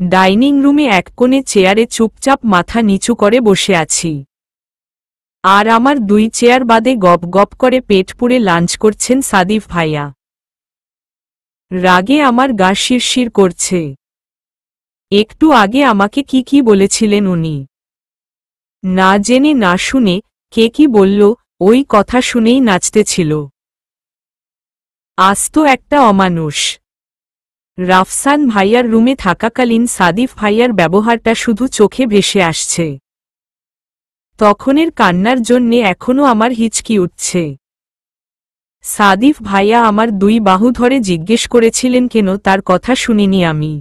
Dining রুমে এক কোণে চেয়ারে চুপচাপ মাথা নিচু করে বসে আছি। আর আমার 2 চেয়ার বাদে গপ গপ করে পেট পুড়ে লাঞ্চ করছেন সাদিফ ভাইয়া। রাগে আমার গা শিরশির করছে। একটু আগে আমাকে কি বলেছিলেন উনি? না জেনে না শুনে কে কি বলল, ওই কথা শুনেই নাচতেছিল। আস্ত একটা অমানুষ। রাফসান ভাইয়ার রুমে থাকাকালীন সাদিফ ভাইয়ার ব্যবহারটা শুধু চোখে ভেসে আসছে। তখনের কান্নার জন্যে এখনো আমার হিচকি উঠছে। সাদিফ ভাইয়া আমার 2 বাহু ধরে জিজ্ঞেস করেছিলেন কেন তার কথা শুনিনি আমি।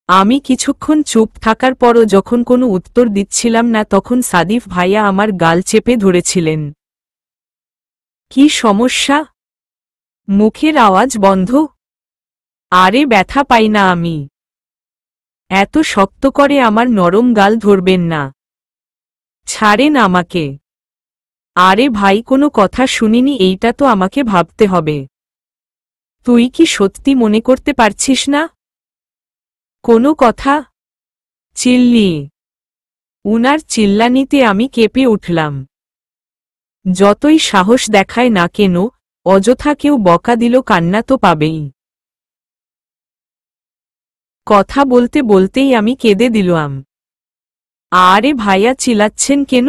আমি কিছুক্ষণ চুপ থাকার পরও যখন কোনো উত্তর দিচ্ছিলাম না তখন সাদিফ ভাইয়া আমার গাল চেপে ধরেছিলেন। কি সমস্যা? মুখের আওয়াজ বন্ধ? আরে ব্যথা পাই না আমি। এত শক্ত করে আমার নরম গাল ধরবেন না। ছাড়েন আমাকে। আরে ভাই কোনো কথা শুনিনি এইটা তো আমাকে ভাবতে হবে। তুই কি সত্যি মনে করতে পারছিস না কোনো কথা? চিল্লিয়ে। উনার চিল্লানিতে আমি কেঁপে উঠলাম। যতই সাহস দেখায় না কেন, অযথা কেউ বকা দিল কান্না তো পাবেই। কথা বলতে বলতেই আমি কেঁদে দিলাম। আরে ভাইয়া চিল্লাচ্ছেন কেন?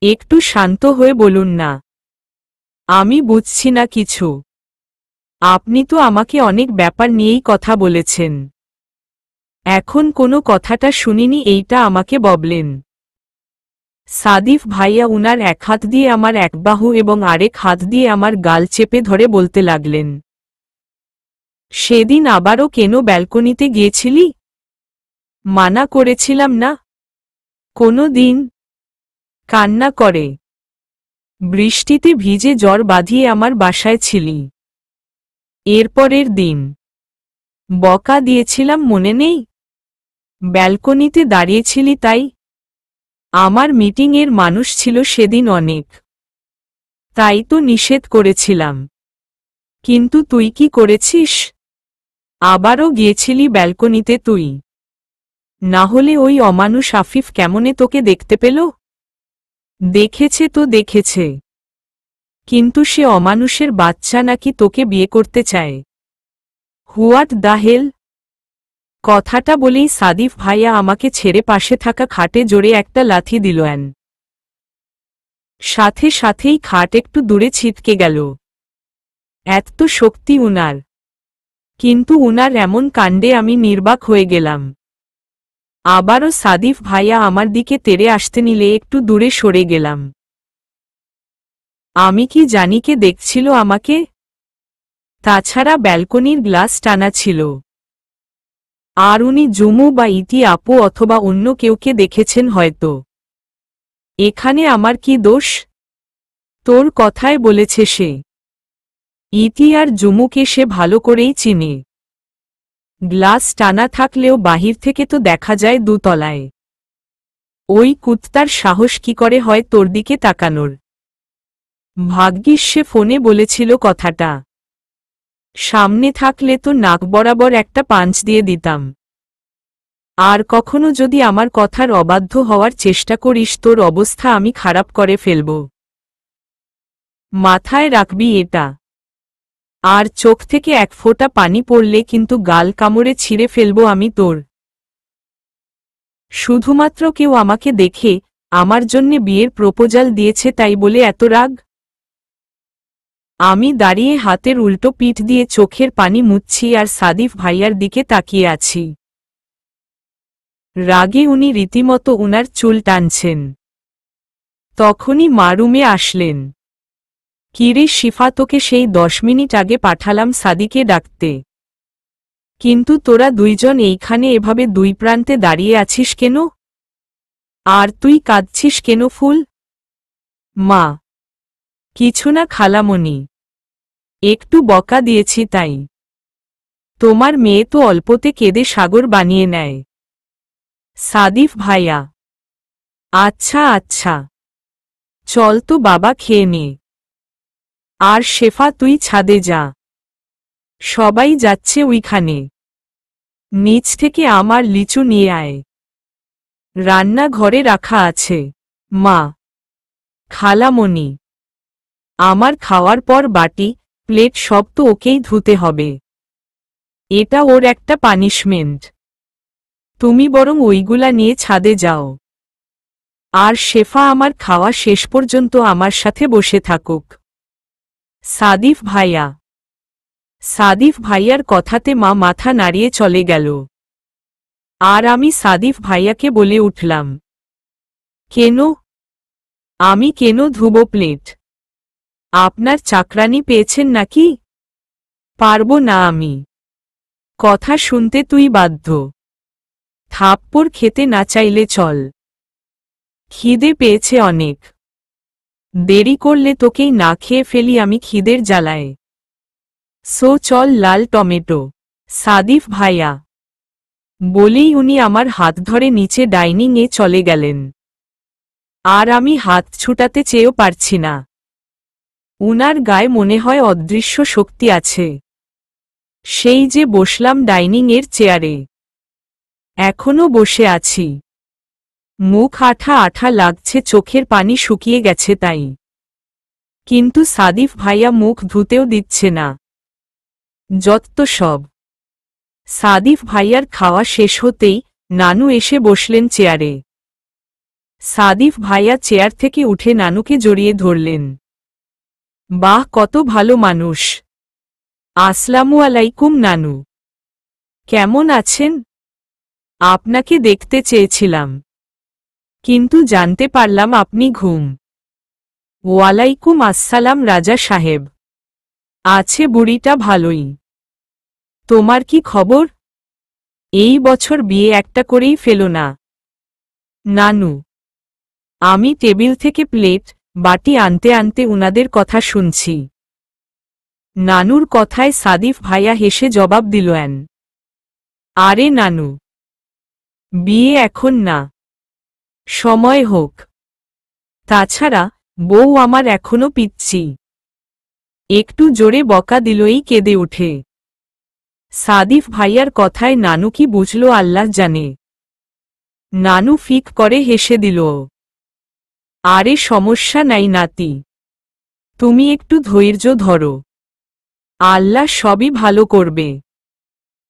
একটু শান্ত হয়ে বলুন না। আমি বুঝছি না কিছু। আপনি তো আমাকে অনেক ব্যাপার নিয়েই কথা বলেছেন। এখন কোনো কথাটা শুনিনি এইটা আমাকে বললেন। সাদিফ ভাইয়া উনার এক হাত দিয়ে আমার এক বাহু এবং আরেক হাত দিয়ে আমার গাল চেপে ধরে বলতে লাগলেন। সেদিন আবারও কেন ব্যালকনিতে গিয়েছিলি? মানা করেছিলাম না? কোনো দিন? কান্না করে বৃষ্টিতে ভিজে জ্বর বাঁধিয়ে আমার বাসায় ছিলি। এরপরের দিন বকা দিয়েছিলাম মনে নেই? ব্যালকনিতে দাঁড়িয়েছিলি তাই? আমার মিটিংয়ের মানুষ ছিল সেদিন অনেক, তাই তো নিষেধ করেছিলাম। কিন্তু তুই কি করেছিস? আবারও গিয়েছিলি ব্যালকনিতে তুই। না হলে ওই অমানুষ আফিফ কেমনে তোকে দেখতে পেল? দেখেছে তো দেখেছে, কিন্তু সে অমানুষের বাচ্চা নাকি তোকে বিয়ে করতে চায়। What the hell? কথাটা বলেই সাদিফ ভাইয়া আমাকে ছেড়ে পাশে থাকা খাটে জোরে একটা লাথি দিলেন। সাথে সাথেই খাট একটু দূরে ছিটকে গেল। এত শক্তি উনার! কিন্তু উনার এমন কাণ্ডে আমি নির্বাক হয়ে গেলাম। আবারও সাদিফ ভাইয়া আমার দিকে তেড়ে আসতে নিলে একটু দূরে সরে গেলাম। আমি কি জানি কে দেখছিল আমাকে? তাছাড়া ব্যালকনির গ্লাস টানা ছিল। আর উনি জুমু বা ইতি আপু অথবা অন্য কেউকে দেখেছেন হয়তো। এখানে আমার কি দোষ? তোর কথায় বলেছে সে। ইতি আর জুমুকে সে ভালো করেই চিনে। গ্লাস টানা থাকলেও বাহির থেকে তো দেখা যায় 2 তলায়। ওই কুত্তার সাহস কি করে হয় তোর দিকে তাকানোর? ভাগ্যিস সে ফোনে বলেছিল কথাটা। সামনে থাকলে তো নাক বরাবর একটা পাঞ্চ দিয়ে দিতাম। আর কখনো যদি আমার কথার অবাধ্য হওয়ার চেষ্টা করিস তোর অবস্থা আমি খারাপ করে ফেলব। মাথায় রাখবি এটা। আর চোখ থেকে এক ফোঁটা পানি পড়লে কিন্তু গাল কামড়ে ছিঁড়ে ফেলব আমি তোর। শুধুমাত্র কেউ আমাকে দেখে আমার জন্যে বিয়ের প্রপোজাল দিয়েছে তাই বলে এত রাগ? আমি দাঁড়িয়ে হাতের উল্টো পিঠ দিয়ে চোখের পানি মুছছি আর সাদিফ ভাইয়ার দিকে তাকিয়ে আছি। রাগে উনি রীতিমতো উনার চুল টানছেন। তখনই মা রুমে আসলেন। কিরে শিফা, তোকে সেই 10 মিনিট আগে পাঠালাম সাদিকে ডাকতে, কিন্তু তোরা 2 জন এইখানে এভাবে 2 প্রান্তে দাঁড়িয়ে আছিস কেন? আর তুই কাঁদছিস কেন ফুল? মা, কিছু না খালামণি, একটু বকা দিয়েছি তাই। তোমার মেয়ে তো অল্পতে কেঁদে সাগর বানিয়ে নেয়। সাদিফ ভাইয়া: আচ্ছা আচ্ছা, চল তো বাবা, খেয়ে নে। আর শেফা তুই ছাদে যা, সবাই যাচ্ছে ওইখানে। নিচ থেকে আমার লিচু নিয়ে আয়। রান্নাঘরে রাখা আছে। মা। খালামণি। আমার খাওয়ার পর বাটি প্লেট সব তো ওকেই ধুতে হবে। এটা ওর একটা পানিশমেন্ট। তুমি বরং ওইগুলা নিয়ে ছাদে যাও। আর শেফা আমার খাওয়া শেষ পর্যন্ত আমার সাথে বসে থাকুক। সাদিফ ভাইয়া। সাদিফ ভাইয়ার কথাতে মা মাথা নাড়িয়ে চলে গেল। আর আমি সাদিফ ভাইয়াকে বলে উঠলাম, কেন? আমি কেন ধুবো প্লেট? আপনার চাকরানি পেয়েছেন নাকি? পারবো না আমি। কথা শুনতে তুই বাধ্য। থাপ্পড় খেতে না চাইলে চল। খিদে পেয়েছে অনেক। দেরি করলে তোকেই না খেয়ে ফেলি আমি খিদের জ্বালায়। সো চল লাল টমেটো। সাদিফ ভাইয়া। বলেই উনি আমার হাত ধরে নিচে ডাইনিংয়ে চলে গেলেন। আর আমি হাত ছুটাতে চেয়েও পারছি না। উনার গায়ে মনে হয় অদৃশ্য শক্তি আছে। সেই যে বসলাম ডাইনিংয়ের চেয়ারে। এখনো বসে আছি। মুখ আঠা আঠা লাগছে, চোখের পানি শুকিয়ে গেছে তাই। কিন্তু সাদিফ ভাইয়া মুখ ধুতেও দিচ্ছে না। যত সব। সাদিফ ভাইয়ার খাওয়া শেষ হতেই নানু এসে বসলেন চেয়ারে। সাদিফ ভাইয়া চেয়ার থেকে উঠে নানুকে জড়িয়ে ধরলেন। বাহ, কত ভালো মানুষ। আসসালামু আলাইকুম নানু। কেমন আছেন? আপনাকে দেখতে চেয়েছিলাম, কিন্তু জানতে পারলাম আপনি ঘুম। ওয়ালাইকুম আসসালাম রাজা সাহেব। আছে বুড়িটা ভালোই। তোমার কি খবর? এই বছর বিয়ে একটা করেই ফেলো না। নানু। আমি টেবিল থেকে প্লেট বাটি আনতে আনতে উনাদের কথা শুনছি। নানুর কথায় সাদিফ ভাইয়া হেসে জবাব দিল, আরে নানু, বিয়ে এখন না, সময় হোক। তাছাড়া বউ আমার এখনো পিচ্ছি। একটু জোরে বকা দিলই কেঁদে উঠে। সাদিফ ভাইয়ার কথায় নানু কি বুঝল আল্লাহ জানে। নানু ফিক করে হেসে দিল। আরে সমস্যা নাই নাতি, তুমি একটু ধৈর্য ধরো। আল্লাহ সবই ভালো করবে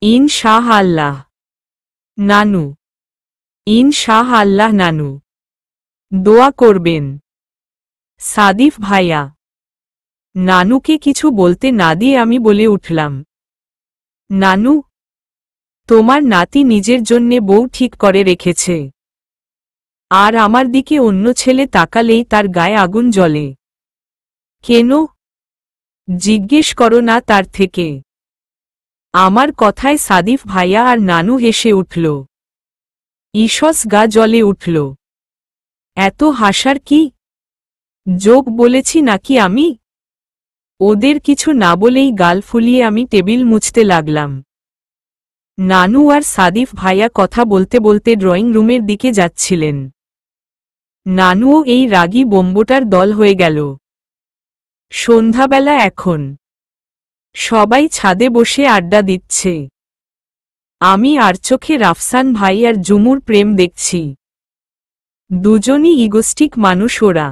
ইনশাআ আল্লাহ। নানু। ইনশাআ আল্লাহ নানু, দোয়া করবেন। সাদিফ ভাইয়া। নানুকে কিছু বলতে না দিয়ে আমি বলে উঠলাম, নানু, তোমার নাতি নিজের জন্যে বউ ঠিক করে রেখেছে। আর আমার দিকে অন্য ছেলে তাকালেই তার গায়ে আগুন জ্বলে। কেন? জিজ্ঞেস করো না তার থেকে। আমার কথায় সাদিফ ভাইয়া আর নানু হেসে উঠল। ঈষৎ গা জ্বলে উঠল। এত হাসার কি? যোগ বলেছি নাকি আমি? ওদের কিছু না বলেই গাল ফুলিয়ে আমি টেবিল মুছতে লাগলাম। নানু আর সাদিফ ভাইয়া কথা বলতে বলতে ড্রয়িং রুমের দিকে যাচ্ছিলেন। নানুও এই রাগী বোম্বটার দল হয়ে গেল। সন্ধ্যাবেলা এখন। সবাই ছাদে বসে আড্ডা দিচ্ছে। আমি আর চোখে রাফসান ভাই আর জুমুর প্রেম দেখছি। দুজনই ইগোস্টিক মানুষ ওরা।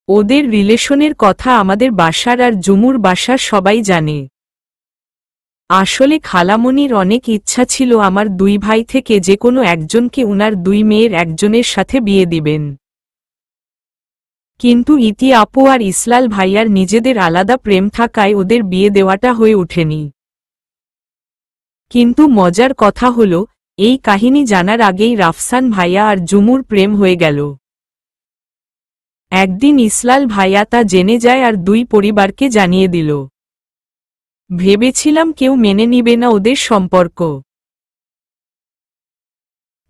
ওদের রিলেশনের কথা আমাদের বাসার আর জুমুর বাসার সবাই জানে। আসলে খালামণির অনেক ইচ্ছা ছিল আমার দুই ভাই থেকে যে কোনো একজনকে উনার দুই মেয়ের একজনের সাথে বিয়ে দিবেন। কিন্তু ইতি আপু আর ইসলাল ভাইয়ার নিজেদের আলাদা প্রেম থাকায় ওদের বিয়ে দেওয়াটা হয়ে ওঠেনি। কিন্তু মজার কথা হল, এই কাহিনী জানার আগেই রাফসান ভাইয়া আর জুমুর প্রেম হয়ে গেল। একদিন ইসলাল ভাইয়া তা জেনে যায় আর দুই পরিবারকে জানিয়ে দিল। ভেবেছিলাম কেউ মেনে নিবে না ওদের সম্পর্ক,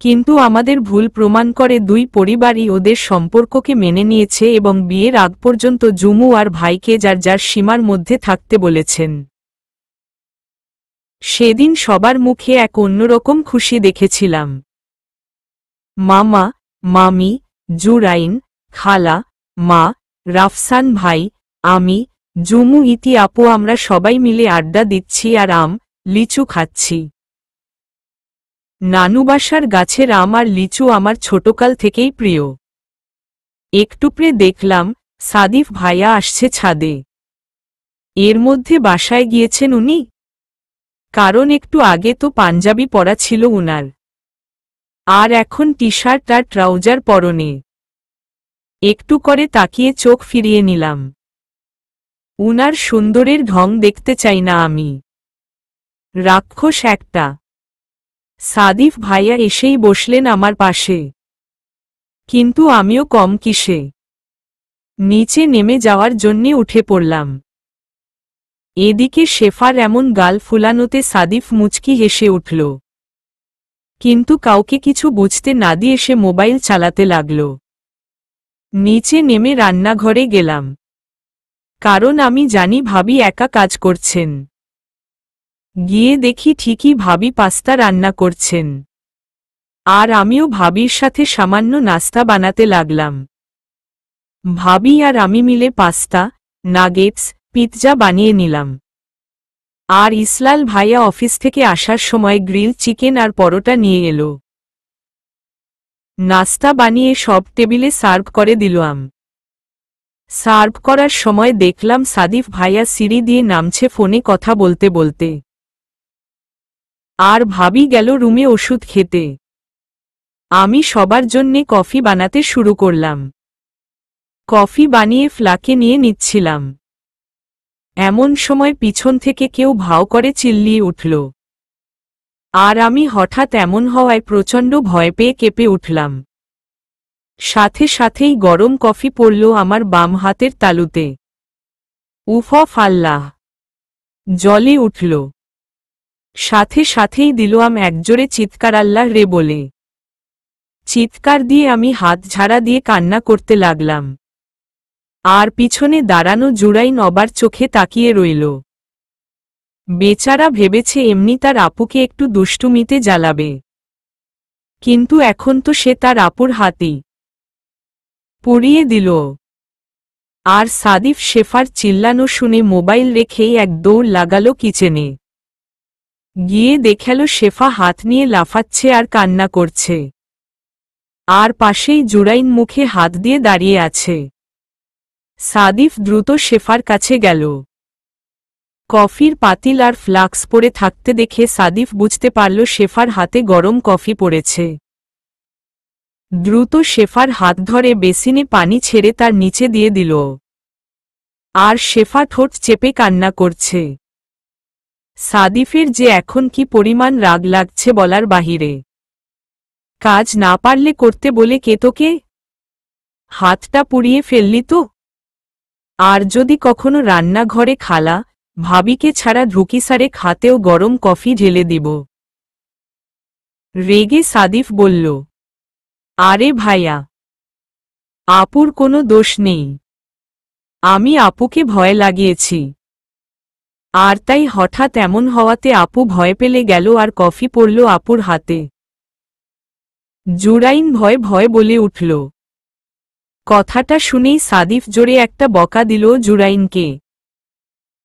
কিন্তু আমাদের ভুল প্রমাণ করে দুই পরিবারই ওদের সম্পর্ককে মেনে নিয়েছে এবং বিয়ের আগ পর্যন্ত জুমু আর ভাইকে যার যার সীমার মধ্যে থাকতে বলেছেন। সেদিন সবার মুখে এক অন্যরকম খুশি দেখেছিলাম। মামা, মামি, জুরাইন, খালা, মা, রাফসান ভাই, আমি, জুমু, ইতি আপু আমরা সবাই মিলে আড্ডা দিচ্ছি আর লিচু খাচ্ছি। নানুবাসার গাছের আম আর লিচু আমার ছোটকাল থেকেই প্রিয়। একটুপরে দেখলাম সাদিফ ভাইয়া আসছে ছাদে। এর মধ্যে বাসায় গিয়েছেন উনি? কারণ একটু আগে তো পাঞ্জাবি পরা ছিল উনার, আর এখন টি শার্ট আর ট্রাউজার পরনে। একটু করে তাকিয়ে চোখ ফিরিয়ে নিলাম। উনার সুন্দরের ঢং দেখতে চাই না আমি? রাক্ষস একটা। সাদিফ ভাইয়া এসেই বসলেন আমার পাশে। কিন্তু আমিও কম কিসে। নিচে নেমে যাওয়ার জন্যে উঠে পড়লাম। এদিকে শেফার এমন গাল ফুলানোতে সাদিফ মুচকি হেসে উঠল। কিন্তু কাউকে কিছু বুঝতে না দিয়ে সে মোবাইল চালাতে লাগল। নিচে নেমে রান্নাঘরে গেলাম, কারণ আমি জানি ভাবি একা কাজ করছেন। গিয়ে দেখি ঠিকই ভাবি পাস্তা রান্না করছেন, আর আমিও ভাবির সাথে সামান্য নাস্তা বানাতে লাগলাম। ভাবি আর আমি মিলে পাস্তা, নাগেটস, পিৎজা বানিয়ে নিলাম। আর ইসলাল ভাইয়া অফিস থেকে আসার সময় গ্রিল চিকেন আর পরোটা নিয়ে এলো। নাস্তা বানিয়ে সব টেবিলে সার্ভ করে দিলাম। সার্ভ করার সময় দেখলাম সাদিফ ভাইয়া সিঁড়ি দিয়ে নামছে ফোনে কথা বলতে বলতে। আর ভাবি গেল রুমে ওষুধ খেতে। আমি সবার জন্যে কফি বানাতে শুরু করলাম। কফি বানিয়ে ফ্লাকে নিয়ে নিচ্ছিলাম। এমন সময় পিছন থেকে কেউ ভাও করে চিল্লিয়ে উঠল। আর আমি হঠাৎ এমন হওয়ায় প্রচণ্ড ভয় পেয়ে কেঁপে উঠলাম। সাথে সাথেই গরম কফি পড়ল আমার বাম হাতের তালুতে। উফ আল্লাহ! জ্বলে উঠল। সাথে সাথেই দিলাম একজোরে চিৎকার, আল্লাহ রে বলে। চিৎকার দিয়ে আমি হাত ঝাড়া দিয়ে কান্না করতে লাগলাম। আর পিছনে দাঁড়ানো জুরাইন অবার চোখে তাকিয়ে রইল। বেচারা ভেবেছে এমনি তার আপুকে একটু দুষ্টুমিতে জ্বালাবে, কিন্তু এখন তো সে তার আপুর হাতই পুড়িয়ে দিল। আর সাদিফ শেফার চিল্লানো শুনে মোবাইল রেখেই এক দৌড় লাগালো কিচেনে। গিয়ে দেখালো শেফা হাত নিয়ে লাফাচ্ছে আর কান্না করছে। আর পাশেই জুরাইন মুখে হাত দিয়ে দাঁড়িয়ে আছে। সাদিফ দ্রুত শেফার কাছে গেল। কফির পাতিল আর ফ্লাক্স পড়ে থাকতে দেখে সাদিফ বুঝতে পারল শেফার হাতে গরম কফি পড়েছে। দ্রুত শেফার হাত ধরে বেসিনে পানি ছেড়ে তার নিচে দিয়ে দিল। আর শেফা ঠোঁট চেপে কান্না করছে। সাদিফের যে এখন কি পরিমাণ রাগ লাগছে বলার বাহিরে। কাজ না পারলে করতে বলে কে তোকে? হাতটা পুড়িয়ে ফেললি তো? আর যদি কখনো রান্নাঘরে খালা ভাবিকে ছাড়া ঢুকিসারে খাতেও গরম কফি ঢেলে দিব। রেগে সাদিফ বলল, আরে ভাইয়া, আপুর কোনো দোষ নেই। আমি আপুকে ভয় লাগিয়েছি। আর তাই হঠাৎ এমন হওয়াতে আপু ভয় পেলে গেল আর কফি পড়ল আপুর হাতে। জুরাইন ভয় ভয় বলে উঠল। কথাটা শুনেই সাদিফ জোরে একটা বকা দিল জুরাইনকে।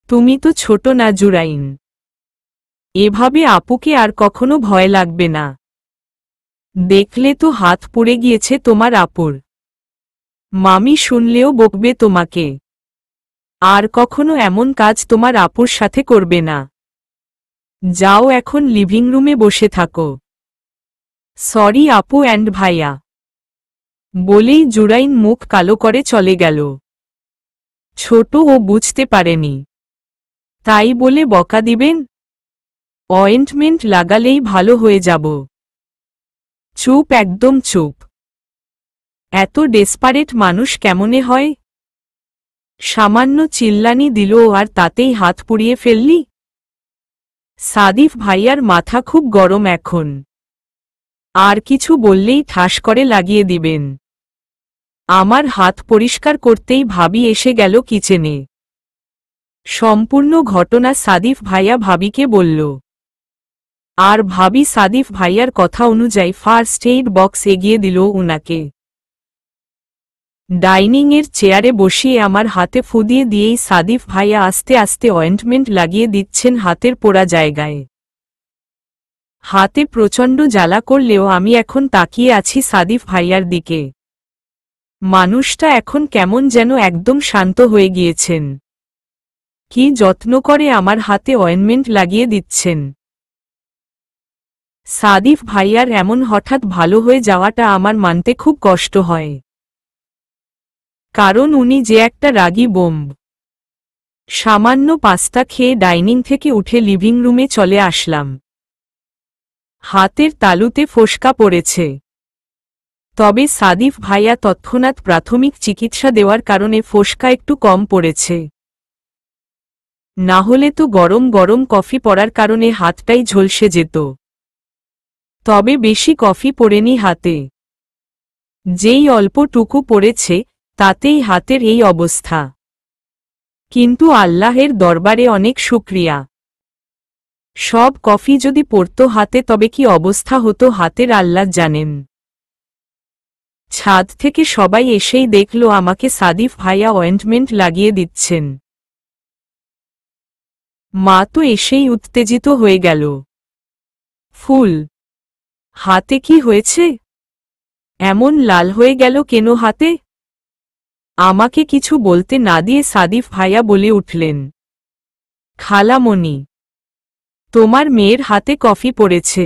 তুমি তো ছোট না জুরাইন, এভাবে আপুকে আর কখনো ভয় লাগবে না। দেখলে তো হাত পুড়ে গিয়েছে তোমার আপুর। মামি শুনলেও বকবে তোমাকে। আর কখনো এমন কাজ তোমার আপুর সাথে করবে না। যাও এখন লিভিং রুমে বসে থাকো। সরি আপু অ্যান্ড ভাইয়া, বলেই জুরাইন মুখ কালো করে চলে গেল। ছোট ও বুঝতে পারেনি, তাই বলে বকা দিবেন? অয়েন্টমেন্ট লাগালেই ভালো হয়ে যাব। চুপ, একদম চুপ। এত ডেসপারেট মানুষ কেমনে হয়? সামান্য চিল্লানি দিল আর তাতেই হাত পুড়িয়ে ফেললি? সাদিফ ভাইয়ার মাথা খুব গরম এখন। আর কিছু বললেই ঠাস করে লাগিয়ে দিবেন। আমার হাত পরিষ্কার করতেই ভাবি এসে গেল কিচেনে। সম্পূর্ণ ঘটনা সাদিফ ভাইয়া ভাবিকে বলল। আর ভাবি সাদিফ ভাইয়ার কথা অনুযায়ী ফার্স্ট এইড বক্স এগিয়ে দিল উনাকে। ডাইনিংয়ের চেয়ারে বসিয়ে আমার হাতে ফু দিয়েই সাদিফ ভাইয়া আস্তে আস্তে অয়েন্টমেন্ট লাগিয়ে দিচ্ছেন হাতের পোড়া জায়গায়। হাতে প্রচণ্ড জ্বালা করলেও আমি এখন তাকিয়ে আছি সাদিফ ভাইয়ার দিকে। মানুষটা এখন কেমন যেন একদম শান্ত হয়ে গিয়েছেন। কি যত্ন করে আমার হাতে অয়েনমেন্ট লাগিয়ে দিচ্ছেন। সাদিফ ভাইয়ার এমন হঠাৎ ভালো হয়ে যাওয়াটা আমার মানতে খুব কষ্ট হয়, কারণ উনি যে একটা রাগী বোম্ব। সামান্য পাস্তা খেয়ে ডাইনিং থেকে উঠে লিভিং রুমে চলে আসলাম। হাতের তালুতে ফোসকা পড়েছে, তবে সাদিফ ভাইয়া তৎক্ষণাৎ প্রাথমিক চিকিৎসা দেওয়ার কারণে ফোসকা একটু কম পড়েছে। না হলে তো গরম গরম কফি পড়ার কারণে হাতটাই ঝলসে যেত। তবে বেশি কফি পড়েনি হাতে, যেই অল্পটুকু পড়েছে তাতেই হাতের এই অবস্থা। কিন্তু আল্লাহের দরবারে অনেক শুকরিয়া। সব কফি যদি পড়ত হাতে তবে কি অবস্থা হতো হাতের আল্লাহ জানেন। ছাদ থেকে সবাই এসেই দেখল আমাকে সাদিফ ভাইয়া অয়েন্টমেন্ট লাগিয়ে দিচ্ছেন। মা তো এসেই উত্তেজিত হয়ে গেল। ফুল, হাতে কি হয়েছে? এমন লাল হয়ে গেল কেন হাতে? আমাকে কিছু বলতে না দিয়ে সাদিফ ভাইয়া বলে উঠলেন, খালামণি, তোমার মেয়ের হাতে কফি পড়েছে।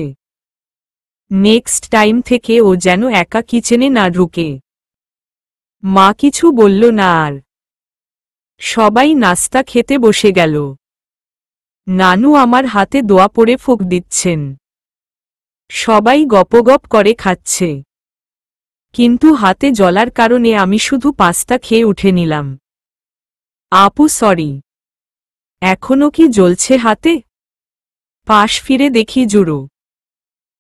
নেক্সট টাইম থেকে ও যেন একা কিচেনে না ঢুকে। মা কিছু বলল না আর। সবাই নাস্তা খেতে বসে গেল। নানু আমার হাতে দোয়া পড়ে ফুঁক দিচ্ছেন। সবাই গপগপ করে খাচ্ছে, কিন্তু হাতে জ্বলার কারণে আমি শুধু পাস্তা খেয়ে উঠে নিলাম। আপু সরি, এখনো কি জ্বলছে হাতে? পাশ ফিরে দেখি জুরু।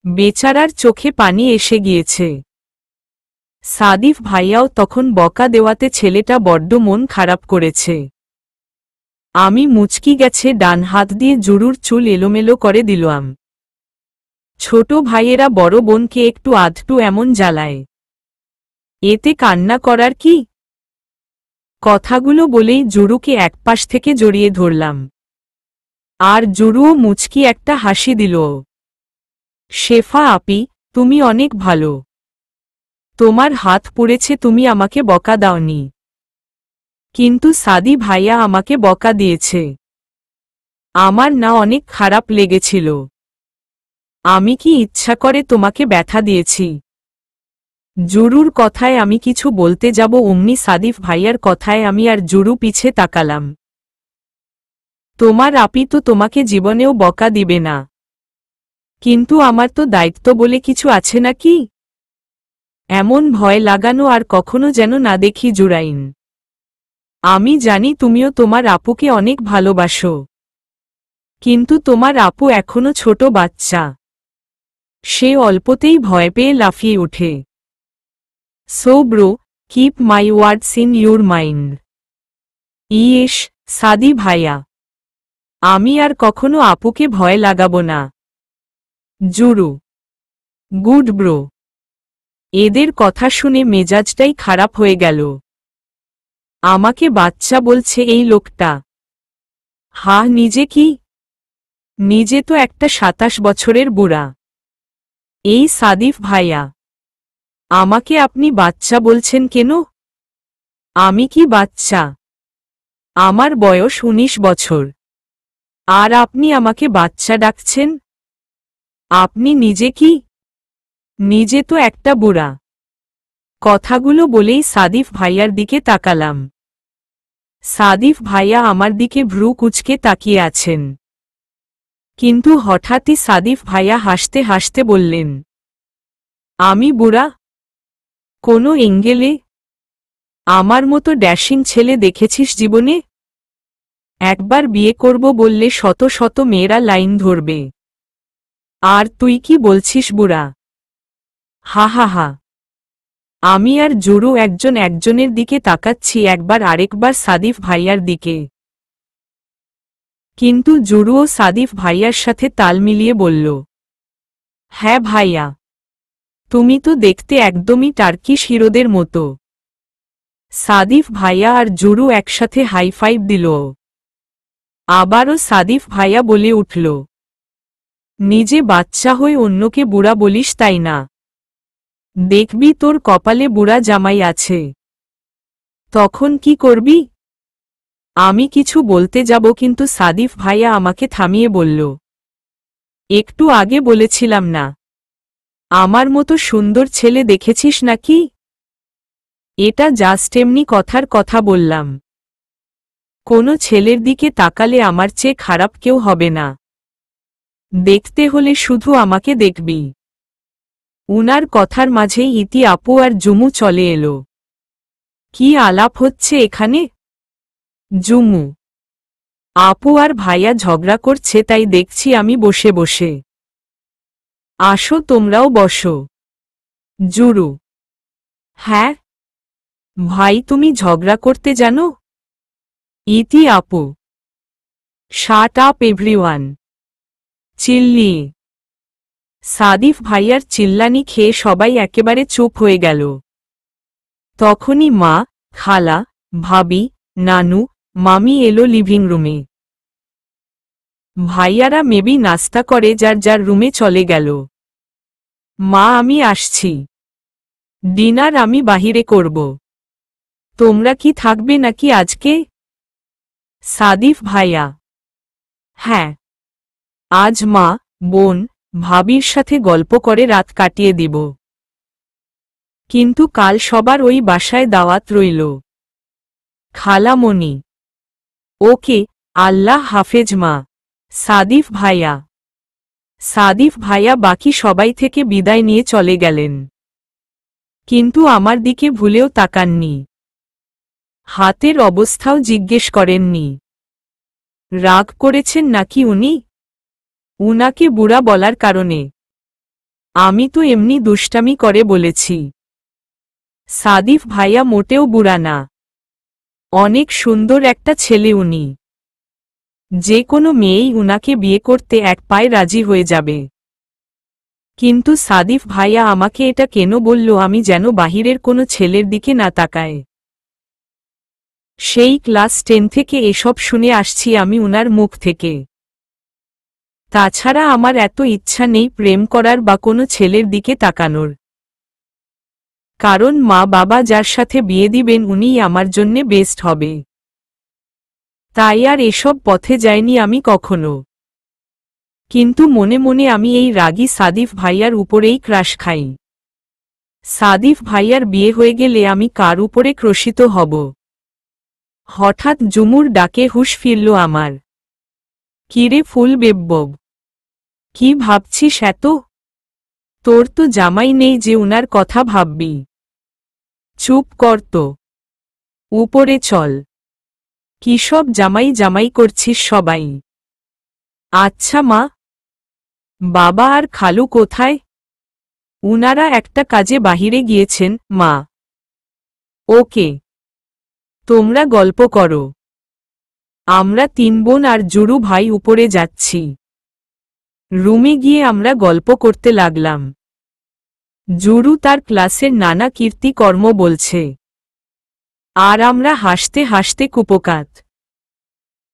বেচারার চোখে পানি এসে গিয়েছে। সাদিফ ভাইয়াও তখন বকা দেওয়াতে ছেলেটা বড্ড মন খারাপ করেছে। আমি মুচকি গেছে ডান হাত দিয়ে জুরুর চুল এলোমেলো করে দিলাম। ছোট ভাইয়েরা বড় বোনকে একটু আধটু এমন জ্বালায়, এতে কান্না করার কি? কথাগুলো বলেই জুরুকে একপাশ থেকে জড়িয়ে ধরলাম, আর জুরুও মুচকি একটা হাসি দিল। শেফা আপি, তুমি অনেক ভালো। তোমার হাত পুড়েছে, তুমি আমাকে বকা দাওনি। কিন্তু সাদি ভাইয়া আমাকে বকা দিয়েছে। আমার না অনেক খারাপ লেগেছিল। আমি কি ইচ্ছা করে তোমাকে ব্যথা দিয়েছি? জুরুর কথায় আমি কিছু বলতে যাব অমনি সাদিফ ভাইয়ার কথায় আমি আর জুরু পিছে তাকালাম। তোমার আপি তো তোমাকে জীবনেও বকা দিবে না, কিন্তু আমার তো দায়িত্ব বলে কিছু আছে নাকি? এমন ভয় লাগানো আর কখনো যেন না দেখি জুরাইন। আমি জানি তুমিও তোমার আপুকে অনেক ভালোবাসো, কিন্তু তোমার আপু এখনো ছোট বাচ্চা। সে অল্পতেই ভয় পেয়ে লাফিয়ে ওঠে। So bro, keep my words in your mind. Yes সাদি ভাইয়া, আমি আর কখনো আপুকে ভয় লাগাবো না। জুরু, গুড ব্রো। এদের কথা শুনে মেজাজটাই খারাপ হয়ে গেল। আমাকে বাচ্চা বলছে এই লোকটা। নিজে কি? নিজে তো একটা 27 বছরের বুড়া। এই সাদিফ ভাইয়া, আমাকে আপনি বাচ্চা বলছেন কেন? আমি কি বাচ্চা? আমার বয়স 19 বছর, আর আপনি আমাকে বাচ্চা ডাকছেন? আপনি নিজে কি? নিজে তো একটা বুড়া। কথাগুলো বলেই সাদিফ ভাইয়ার দিকে তাকালাম। সাদিফ ভাইয়া আমার দিকে ভ্রু কুঁচকে তাকিয়ে আছেন, কিন্তু হঠাৎই সাদিফ ভাইয়া হাসতে হাসতে বললেন, আমি বুড়া? কোনো এঙ্গেলে? আমার মতো ড্যাশিং ছেলে দেখেছিস জীবনে? একবার বিয়ে করব বললে শত শত মেয়েরা লাইন ধরবে, আর তুই কি বলছিস বুড়া? হা হা হা। আমি আর জুরু একজন একজনের দিকে তাকাচ্ছি, একবার আরেকবার সাদিফ ভাইয়ার দিকে। কিন্তু জুরুও সাদিফ ভাইয়ার সাথে তাল মিলিয়ে বলল, হ্যাঁ ভাইয়া, তুমি তো দেখতে একদমই টার্কিশ হিরোদের মতো। সাদিফ ভাইয়া আর জুরু একসাথে হাই ফাইভ দিল। আবারও সাদিফ ভাইয়া বলে উঠল, নিজে বাচ্চা হয়ে অন্যকে বুড়া বলিস তাই না? দেখবি তোর কপালে বুড়া জামাই আছে। তখন কি করবি? আমি কিছু বলতে যাব কিন্তু সাদিফ ভাইয়া আমাকে থামিয়ে বলল, একটু আগে বলেছিলাম না আমার মতো সুন্দর ছেলে দেখেছিস নাকি? এটা জাস্ট এমনি কথার কথা বললাম। কোনো ছেলের দিকে তাকালে আমার চেয়ে খারাপ কেউ হবে না। দেখতে হলে শুধু আমাকে দেখবি। উনার কথার মাঝেই ইতি আপু আর জুমু চলে এলো। কি আলাপ হচ্ছে এখানে? জুমু, আপু আর ভাইয়া ঝগড়া করছে তাই দেখছি আমি বসে বসে। আসো তোমরাও বসো। জুরু, হ্যাঁ ভাই, তুমি ঝগড়া করতে জানো? ইতি আপু, শাট আপ এভরিওয়ান। চিল্লিয়ে। সাদিফ ভাইয়ার চিল্লানি খেয়ে সবাই একেবারে চুপ হয়ে গেল। তখনই মা, খালা, ভাবি, নানু, মামি এলো লিভিং রুমে। ভাইয়ারা মেবি নাস্তা করে যার যার রুমে চলে গেল। মা, আমি আসছি। ডিনার আমি বাহিরে করব। তোমরা কি থাকবে নাকি আজকে? সাদিফ ভাইয়া, হ্যাঁ, আজ মা, বোন, ভাবির সাথে গল্প করে রাত কাটিয়ে দিব। কিন্তু কাল সবার ওই বাসায় দাওয়াত রইল। খালামণি, ওকে, আল্লাহ হাফেজ মা। সাদিফ ভাইয়া। সাদিফ ভাইয়া বাকি সবাই থেকে বিদায় নিয়ে চলে গেলেন। কিন্তু আমার দিকে ভুলেও তাকাননি। হাতের অবস্থাও জিজ্ঞেস করেননি। রাগ করেছেন নাকি উনি উনাকে বুড়া বলার কারণে? আমি তো এমনি দুষ্টামি করে বলেছি। সাদিফ ভাইয়া মোটেও বুড়া না। অনেক সুন্দর একটা ছেলে উনি। যে কোনো মেয়েই উনাকে বিয়ে করতে এক পায়ে রাজি হয়ে যাবে। কিন্তু সাদিফ ভাইয়া আমাকে এটা কেন বলল আমি যেন বাহিরের কোনো ছেলের দিকে না তাকায়? সেই ক্লাস 10 থেকে এসব শুনে আসছি আমি উনার মুখ থেকে। তাছাড়া আমার এত ইচ্ছা নেই প্রেম করার বা কোনো ছেলের দিকে তাকানোর। কারণ মা বাবা যার সাথে বিয়ে দিবেন উনিই আমার জন্যে বেস্ট হবে। তাই আর এসব পথে যাইনি আমি কখনো। কিন্তু মনে মনে আমি এই রাগী সাদিফ ভাইয়ার উপরেই ক্রাশ খাই। সাদিফ ভাইয়ার বিয়ে হয়ে গেলে আমি কার উপরে ক্রোশিত হব? হঠাৎ জুমুর ডাকে হুঁশ ফিরল আমার। কিরে ফুল বেব্বব, কি ভাবছিস এত? তোর তো জামাই নেই যে উনার কথা ভাববি। চুপ কর তো, উপরে চল। কি সব জামাই জামাই করছিস সবাই? আচ্ছা মা, বাবা আর খালু কোথায়? উনারা একটা কাজে বাহিরে গিয়েছেন মা। ওকে, তোমরা গল্প করো। আমরা 3 বোন আর জুরু ভাই উপরে যাচ্ছি। রুমে গিয়ে আমরা গল্প করতে লাগলাম। জুরু তার ক্লাসের নানা কীর্তিকর্ম বলছে। আর আমরা হাসতে হাসতে কুপোকাত।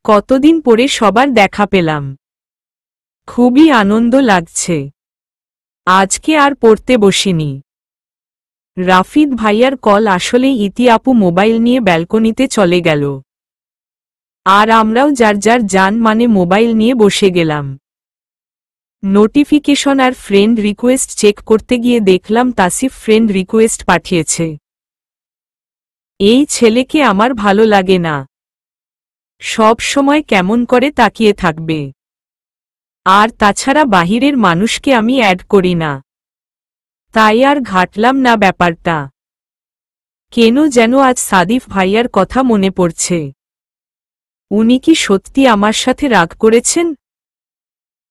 কতদিন পরে সবার দেখা পেলাম। খুবই আনন্দ লাগছে। আজকে আর পড়তে বসিনি। রাফিদ ভাইয়ার কল আসলেই ইতি আপু মোবাইল নিয়ে ব্যালকনিতে চলে গেল। আর আমরাও যার যার যান মানে মোবাইল নিয়ে বসে গেলাম। নোটিফিকেশন আর ফ্রেন্ড রিকোয়েস্ট চেক করতে গিয়ে দেখলাম তাসিফ ফ্রেন্ড রিকোয়েস্ট পাঠিয়েছে। এই ছেলেকে আমার ভালো লাগে না। সব সময় কেমন করে তাকিয়ে থাকবে। আর তাছাড়া বাহিরের মানুষকে আমি অ্যাড করি না। তাই আর ঘাটলাম না ব্যাপারটা। কেন যেন আজ সাদিফ ভাইয়ার কথা মনে পড়ছে। উনি কি সত্যি আমার সাথে রাগ করেছেন?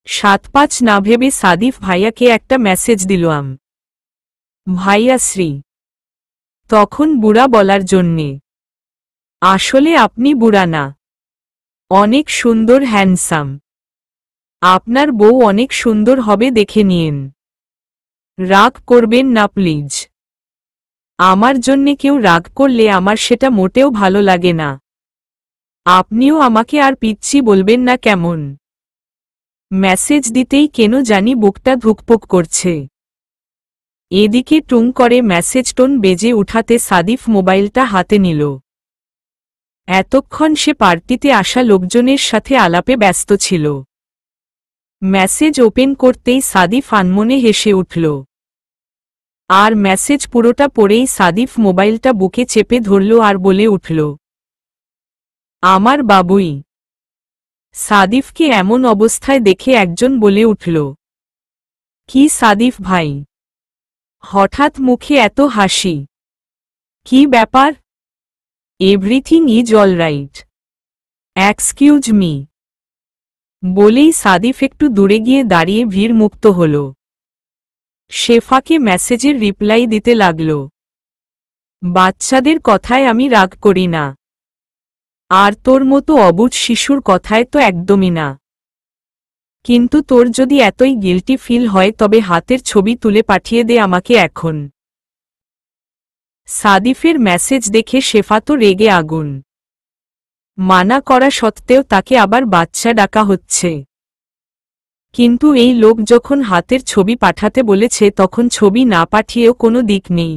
7-5 না ভেবে সাদিফ ভাইয়াকে একটা মেসেজ দিলাম। ভাইয়া শ্রী। তখন বুড়া বলার জন্যে। আসলে আপনি বুড়া না, অনেক সুন্দর হ্যান্ডসাম। আপনার বউ অনেক সুন্দর হবে, দেখে নিয়েন। রাগ করবেন না প্লিজ। আমার জন্যে কেউ রাগ করলে আমার সেটা মোটেও ভালো লাগে না। আপনিও আমাকে আর পিচ্ছি বলবেন না কেমন? মেসেজ দিতেই কেন জানি বুকটা ধুকপুক করছে। এদিকে টুং করে মেসেজ টোন বেজে উঠাতে সাদিফ মোবাইলটা হাতে নিল। এতক্ষণ সে পার্টিতে আসা লোকজনের সাথে আলাপে ব্যস্ত ছিল। মেসেজ ওপেন করতেই সাদিফ আনমনে হেসে উঠল। আর মেসেজ পুরোটা পড়েই সাদিফ মোবাইলটা বুকে চেপে ধরল আর বলে উঠল, আমার বাবুই। সাদিফকে এমন অবস্থায় দেখে একজন বলে উঠল, কি সাদিফ ভাই, হঠাৎ মুখে এত হাসি, কি ব্যাপার? Everything is alright, excuse me. বলেই সাদিফ একটু দূরে গিয়ে দাঁড়িয়ে ভিড় মুক্ত হল। শেফাকে মেসেজের রিপ্লাই দিতে লাগল, বাচ্চাদের কথায় আমি রাগ করি না, আর তোর মতো অবুঝ শিশুর কথায় তো একদমই না। কিন্তু তোর যদি এতই গিল্টি ফিল হয় তবে হাতের ছবি তুলে পাঠিয়ে দে আমাকে এখন। সাদিফের মেসেজ দেখে শেফা তো রেগে আগুন। মানা করা সত্ত্বেও তাকে আবার বাচ্চা ডাকা হচ্ছে। কিন্তু এই লোক যখন হাতের ছবি পাঠাতে বলেছে তখন ছবি না পাঠিয়েও কোনো দিক নেই।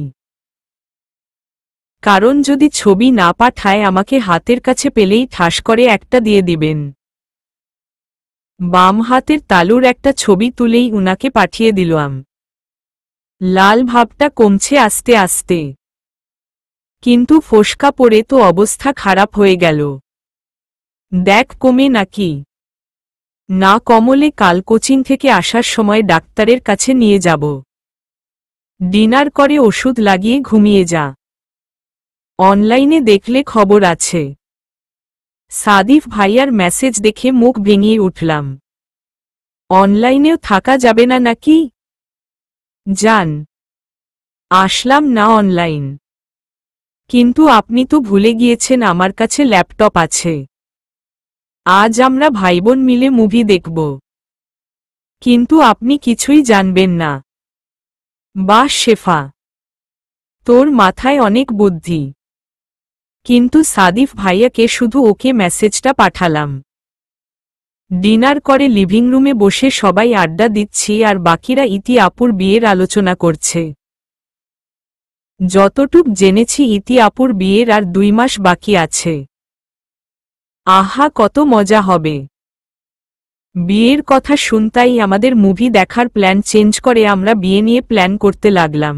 কারণ যদি ছবি না পাঠায় আমাকে হাতের কাছে পেলেই ঠাস করে একটা দিয়ে দিবেন। বাম হাতের তালুর একটা ছবি তুলেই উনাকে পাঠিয়ে দিলাম। লাল ভাবটা কমছে আস্তে আস্তে, কিন্তু ফোসকা পড়ে তো অবস্থা খারাপ হয়ে গেল। দেখ কমে নাকি না, কমলে কাল কোচিং থেকে আসার সময় ডাক্তারের কাছে নিয়ে যাব। ডিনার করে ওষুধ লাগিয়ে ঘুমিয়ে যা, অনলাইনে দেখলে খবর আছে। সাদিফ ভাইয়ার মেসেজ দেখে মুখ ভেঙিয়ে উঠলাম। অনলাইনেও থাকা যাবে না নাকি? যান। আসলাম না অনলাইন, কিন্তু আপনি তো ভুলে গিয়েছেন আমার কাছে ল্যাপটপ আছে। আজ আমরা ভাইবোন মিলে মুভি দেখব। কিন্তু আপনি কিছুই জানবেন না। বাহ শেফা, তোর মাথায় অনেক বুদ্ধি। কিন্তু সাদিফ ভাইয়াকে শুধু ওকে মেসেজটা পাঠালাম। ডিনার করে লিভিং রুমে বসে সবাই আড্ডা দিচ্ছি আর বাকিরা ইতি আপুর বিয়ের আলোচনা করছে। যতটুক জেনেছি ইতি আপুর বিয়ের আর 2 মাস বাকি আছে। আহা কত মজা হবে। বিয়ের কথা শুনতাই আমাদের মুভি দেখার প্ল্যান চেঞ্জ করে আমরা বিয়ে নিয়ে প্ল্যান করতে লাগলাম।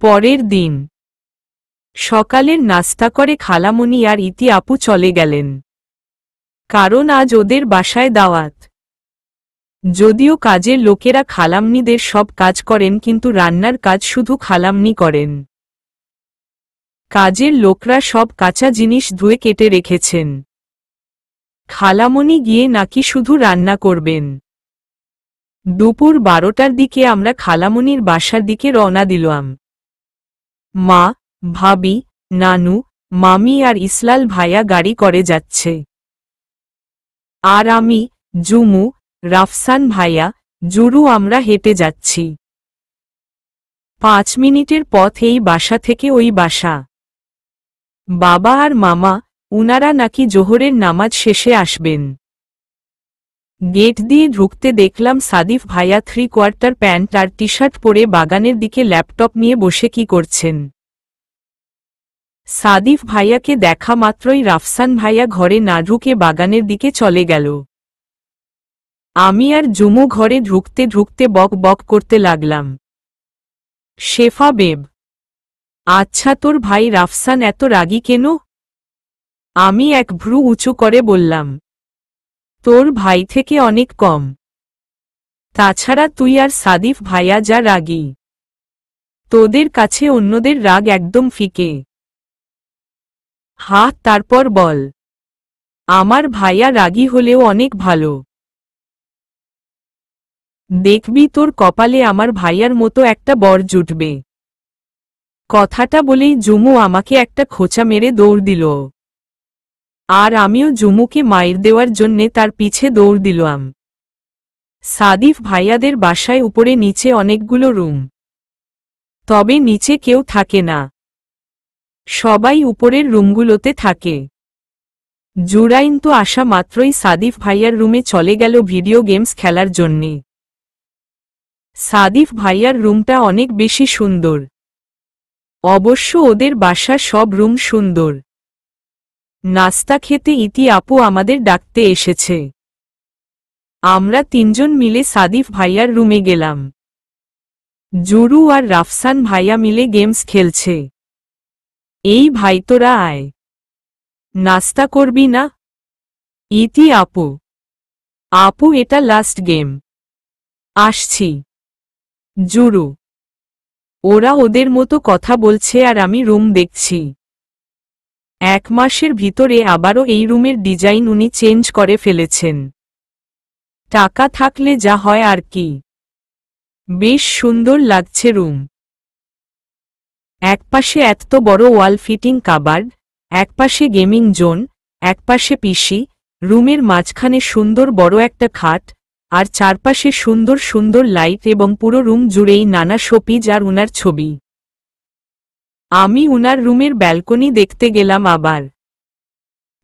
পরের দিন সকালের নাস্তা করে খালামণি আর ইতি আপু চলে গেলেন, কারণ আজ ওদের বাসায় দাওয়াত। যদিও কাজের লোকেরা খালামনিদের সব কাজ করেন কিন্তু রান্নার কাজ শুধু খালামনি করেন। কাজের লোকরা সব কাঁচা জিনিস ধুয়ে কেটে রেখেছেন। খালামণি গিয়ে নাকি শুধু রান্না করবেন। দুপুর 12টার দিকে আমরা খালামণির বাসার দিকে রওনা দিলাম। মা, ভাবি, নানু, মামি আর ইসলাল ভাইয়া গাড়ি করে যাচ্ছে। আর আমি, জুমু, রাফসান ভাইয়া, জুরু আমরা হেঁটে যাচ্ছি। 5 মিনিটের পথ এই বাসা থেকে ওই বাসা। বাবা আর মামা, উনারা নাকি জোহরের নামাজ শেষে আসবেন। গেট দিয়ে ঢুকতে দেখলাম সাদিফ ভাইয়া 3/4 প্যান্ট আর টি শার্ট পরে বাগানের দিকে ল্যাপটপ নিয়ে বসে কি করছেন। সাদিফ ভাইয়াকে দেখা মাত্রই রাফসান ভাইয়া ঘরে না ঢুকে বাগানের দিকে চলে গেল। আমি আর জুমু ঘরে ঢুকতে ঢুকতে বক বক করতে লাগলাম, শেফা বেব, আচ্ছা তোর ভাই রাফসান এত রাগী কেন? আমি এক ভ্রু উঁচু করে বললাম, তোর ভাই থেকে অনেক কম। তাছাড়া তুই আর সাদিফ ভাইয়া যা রাগী, তোদের কাছে অন্যদের রাগ একদম ফিকে। হা, তারপর বল। আমার ভাইয়া রাগী হলেও অনেক ভালো। দেখবি তোর কপালে আমার ভাইয়ার মতো একটা বর জুটবে। কথাটা বলেই জুমু আমাকে একটা খোঁচা মেরে দৌড় দিল। আর আমিও জুমুকে মাইর দেওয়ার জন্যে তার পিছে দৌড় দিলাম। সাদিফ ভাইয়াদের বাসায় উপরে নিচে অনেকগুলো রুম, তবে নিচে কেউ থাকে না, সবাই উপরের রুমগুলোতে থাকে। জুরাইন তো আসা মাত্রই সাদিফ ভাইয়ার রুমে চলে গেল ভিডিও গেমস খেলার জন্যে। সাদিফ ভাইয়ার রুমটা অনেক বেশি সুন্দর। অবশ্য ওদের বাসার সব রুম সুন্দর। নাস্তা খেতে ইতি আপু আমাদের ডাকতে এসেছে। আমরা তিনজন মিলে সাদিফ ভাইয়ার রুমে গেলাম। জুরু আর রাফসান ভাইয়া মিলে গেমস খেলছে। এই ভাই তোরা আয়, নাস্তা করবি না? ইতি আপু, আপু এটা লাস্ট গেম, আসছি। জুরু, ওরা ওদের মতো কথা বলছে আর আমি রুম দেখছি। 1 মাসের ভিতরে আবারও এই রুমের ডিজাইন উনি চেঞ্জ করে ফেলেছেন। টাকা থাকলে যা হয় আর কি। বেশ সুন্দর লাগছে রুম। একপাশে এত বড় ওয়াল ফিটিং কাবার্ড, একপাশে গেমিং জোন, একপাশে পিসি, রুমের মাঝখানে সুন্দর বড় একটা খাট, আর চারপাশে সুন্দর সুন্দর লাইট এবং পুরো রুম জুড়েই নানা শোপিজ আর উনার ছবি। আমি উনার রুমের ব্যালকনি দেখতে গেলাম আবার।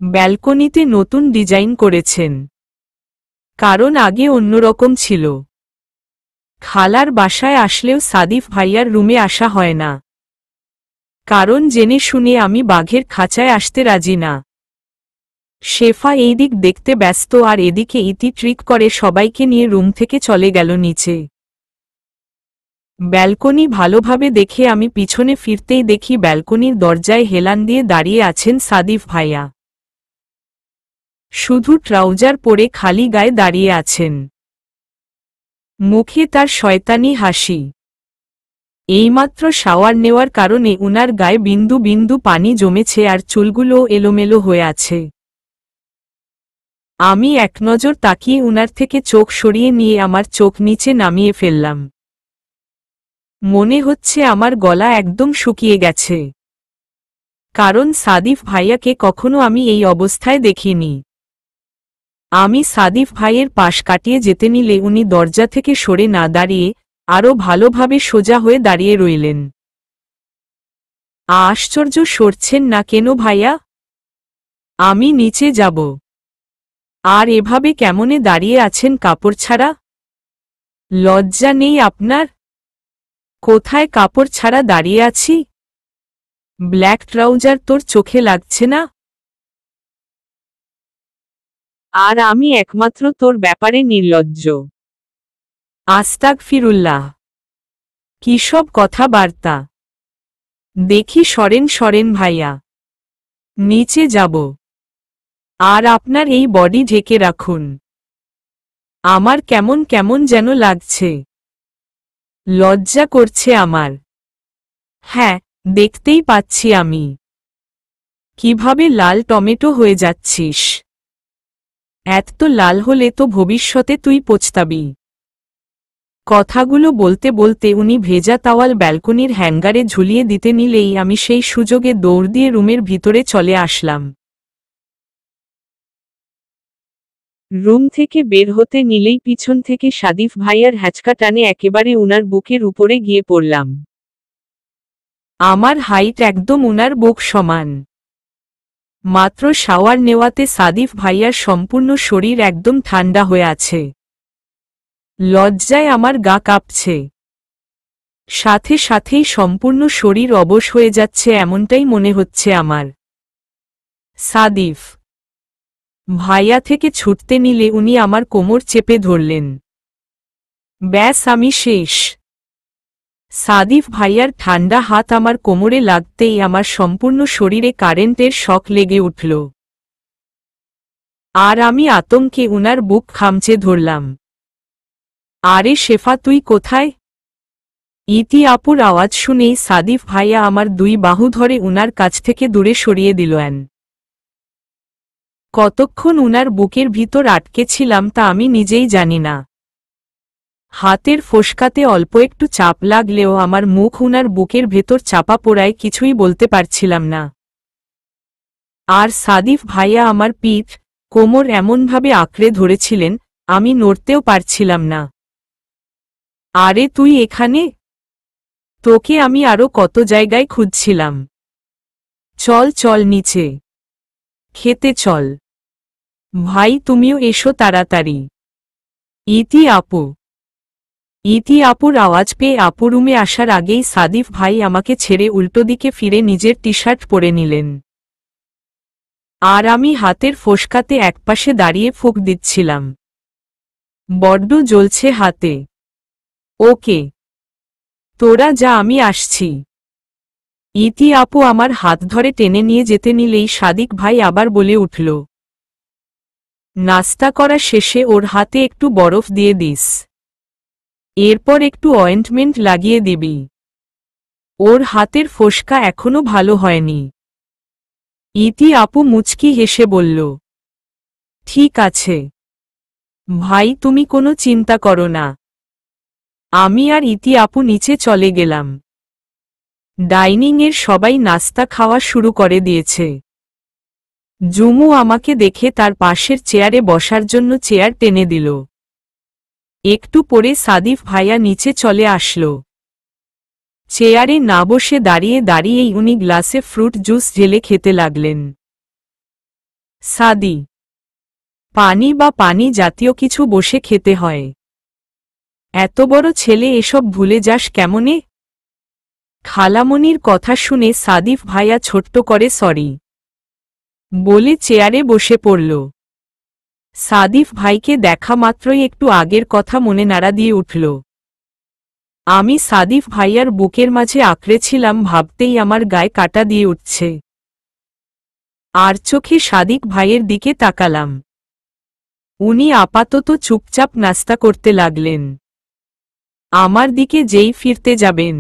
ব্যালকনিতে নতুন ডিজাইন করেছেন, কারণ আগে অন্যরকম ছিল। খালার বাসায় আসলেও সাদিফ ভাইয়ার রুমে আসা হয় না, কারণ জেনে শুনে আমি বাঘের খাঁচায় আসতে রাজি না। শেফা এই দিক দেখতে ব্যস্ত আর এদিকে ইতি ট্রিক করে সবাইকে নিয়ে রুম থেকে চলে গেল নিচে। ব্যালকনি ভালোভাবে দেখে আমি পিছনে ফিরতেই দেখি ব্যালকনির দরজায় হেলান দিয়ে দাঁড়িয়ে আছেন সাদিফ ভাইয়া। শুধু ট্রাউজার পরে খালি গায়ে দাঁড়িয়ে আছেন, মুখে তার শয়তানি হাসি। এইমাত্র শাওয়ার নেওয়ার কারণে উনার গায়ে বিন্দু বিন্দু পানি জমেছে আর চুলগুলোও এলোমেলো হয়ে আছে। আমি এক নজর তাকিয়ে উনার থেকে চোখ সরিয়ে নিয়ে আমার চোখ নিচে নামিয়ে ফেললাম। মনে হচ্ছে আমার গলা একদম শুকিয়ে গেছে, কারণ সাদিফ ভাইয়াকে কখনো আমি এই অবস্থায় দেখিনি। আমি সাদিফ ভাইয়ের পাশ কাটিয়ে যেতে নিলে উনি দরজা থেকে সরে না দাঁড়িয়ে আরও ভালোভাবে সোজা হয়ে দাঁড়িয়ে রইলেন। আশ্চর্য, সরছেন না কেন ভাইয়া? আমি নিচে যাব। আর এভাবে কেমনে দাঁড়িয়ে আছেন কাপড় ছাড়া? লজ্জা নেই আপনার? কোথায় কাপড় ছাড়া দাঁড়িয়ে আছি? ব্ল্যাক ট্রাউজার তোর চোখে লাগছে না? আর আমি একমাত্র তোর ব্যাপারে নির্লজ্জ। আস্তাগফিরুল্লাহ, কি সব কথাবার্তা! দেখি সরেন সরেন ভাইয়া, নিচে যাব। আর আপনার এই বডি ঢেকে রাখুন, আমার কেমন কেমন যেন লাগছে। লজ্জা করছে আমার। হ্যাঁ, দেখতেই পাচ্ছি আমি। কিভাবে লাল টমেটো হয়ে যাচ্ছিস! এত লাল হলে তো ভবিষ্যতে তুই পছতাবি। কথাগুলো বলতে বলতে উনি ভেজা তাওয়াল ব্যালকনির হ্যাঙ্গারে ঝুলিয়ে দিতে নিলেই আমি সেই সুযোগে দৌড় দিয়ে রুমের ভিতরে চলে আসলাম। রুম থেকে বের হতে নিলেই পিছন থেকে সাদিফ ভাইয়ার হ্যাচকা টানে একেবারে উনার বুকের উপরে গিয়ে পড়লাম। আমার হাইট একদম উনার বুক সমান। মাত্র শাওয়ার নেওয়াতে সাদিফ ভাইয়ার সম্পূর্ণ শরীর একদম ঠান্ডা হয়ে আছে। লজ্জায় আমার গা কাঁপছে, সাথে সাথেই সম্পূর্ণ শরীর অবশ হয়ে যাচ্ছে এমনটাই মনে হচ্ছে আমার। সাদিফ ভাইয়া থেকে ছুটতে নিলে উনি আমার কোমর চেপে ধরলেন। ব্যাস আমি শেষ। সাদিফ ভাইয়ার ঠান্ডা হাত আমার কোমরে লাগতেই আমার সম্পূর্ণ শরীরে কারেন্টের শক লেগে উঠল। আর আমি আতঙ্কে উনার বুক খামচে ধরলাম। আরে শেফা, তুই কোথায়? ইতি আপুর আওয়াজ শুনেই সাদিফ ভাইয়া আমার 2 বাহু ধরে উনার কাছ থেকে দূরে সরিয়ে দিলেন। কতক্ষণ উনার বুকের ভিতর আটকে ছিলাম তা আমি নিজেই জানি না। হাতের ফোসকাতে অল্প একটু চাপ লাগলেও আমার মুখ উনার বুকের ভেতর চাপা পড়ায় কিছুই বলতে পারছিলাম না। আর সাদিফ ভাইয়া আমার পিঠ, কোমর এমনভাবে আঁকড়ে ধরেছিলেন, আমি নড়তেও পারছিলাম না। আরে তুই এখানে? তোকে আমি আরো কত জায়গায় খুঁজছিলাম। চল চল নিচে। খেতে চল। ভাই তুমিও এসো তাড়াতাড়ি। ইতি আপু। ইতি আপুর আওয়াজ পেয়ে আপু রুমে আসার আগেই সাদিফ ভাই আমাকে ছেড়ে উল্টো দিকে ফিরে নিজের টি শার্ট পরে নিলেন। আর আমি হাতের ফোসকাতে একপাশে দাঁড়িয়ে ফুঁক দিচ্ছিলাম। বড্ড জ্বলছে হাতে। ওকে, তোরা যা, আমি আসছি। ইতি আপু আমার হাত ধরে টেনে নিয়ে যেতে নিলেই সাদিক ভাই আবার বলে উঠল, নাস্তা করা শেষে ওর হাতে একটু বরফ দিয়ে দিস। এরপর একটু অয়েন্টমেন্ট লাগিয়ে দিবি। ওর হাতের ফোসকা এখনো ভালো হয়নি। ইতি আপু মুচকি হেসে বলল, ঠিক আছে ভাই, তুমি কোনো চিন্তা করো না। আমি আর ইতি আপু নিচে চলে গেলাম। ডাইনিংয়ের সবাই নাস্তা খাওয়া শুরু করে দিয়েছে। জুমু আমাকে দেখে তার পাশের চেয়ারে বসার জন্য চেয়ার টেনে দিল। একটু পরে সাদিফ ভাইয়া নিচে চলে আসলো। চেয়ারে না বসে দাঁড়িয়ে দাঁড়িয়েই উনি গ্লাসে ফ্রুট জুস ঢেলে খেতে লাগলেন। সাদি, পানি বা পানি জাতীয় কিছু বসে খেতে হয়। এত বড় ছেলে এসব ভুলে যাস কেমনে? খালামণির কথা শুনে সাদিফ ভাইয়া ছোট্ট করে সরি বলে চেয়ারে বসে পড়ল। সাদিফ ভাইকে দেখা মাত্রই একটু আগের কথা মনে নাড়া দিয়ে উঠল। আমি সাদিফ ভাইয়ার বুকের মাঝে আঁকড়েছিলাম, ভাবতেই আমার গায়ে কাটা দিয়ে উঠছে। আর চোখে সাদিক ভাইয়ের দিকে তাকালাম। উনি আপাতত চুপচাপ নাস্তা করতে লাগলেন। আমার দিকে যেই ফিরতে যাবেন,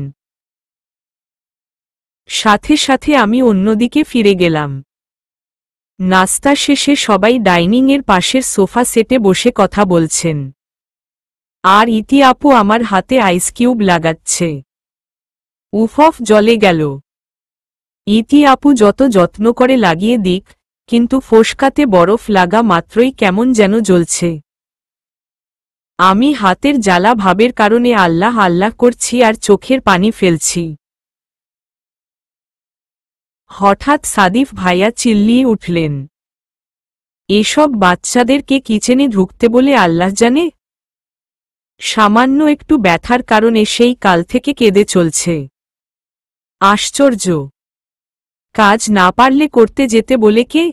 সাথে সাথে আমি অন্যদিকে ফিরে গেলাম। নাস্তা শেষে সবাই ডাইনিংয়ের পাশের সোফা সেটে বসে কথা বলছেন। আর ইতি আপু আমার হাতে আইস কিউব লাগাচ্ছে। উফফ, জ্বলে গেল। ইতি আপু যত যত্ন করে লাগিয়ে দিক, কিন্তু ফোসকাতে বরফ লাগা মাত্রই কেমন যেন জ্বলছে। আমি হাতের জ্বালা ভাবের কারণে আল্লাহ আল্লাহ করছি আর চোখের পানি ফেলছি। হঠাৎ সাদিফ ভাইয়া চিল্লিয়ে উঠলেন, এসব বাচ্চাদেরকে কিচেনে ঢুকতে বলে আল্লাহ জানে। সামান্য একটু ব্যথার কারণে সেই কাল থেকে কেঁদে চলছে। আশ্চর্য, কাজ না পারলে করতে যেতে বলে কে?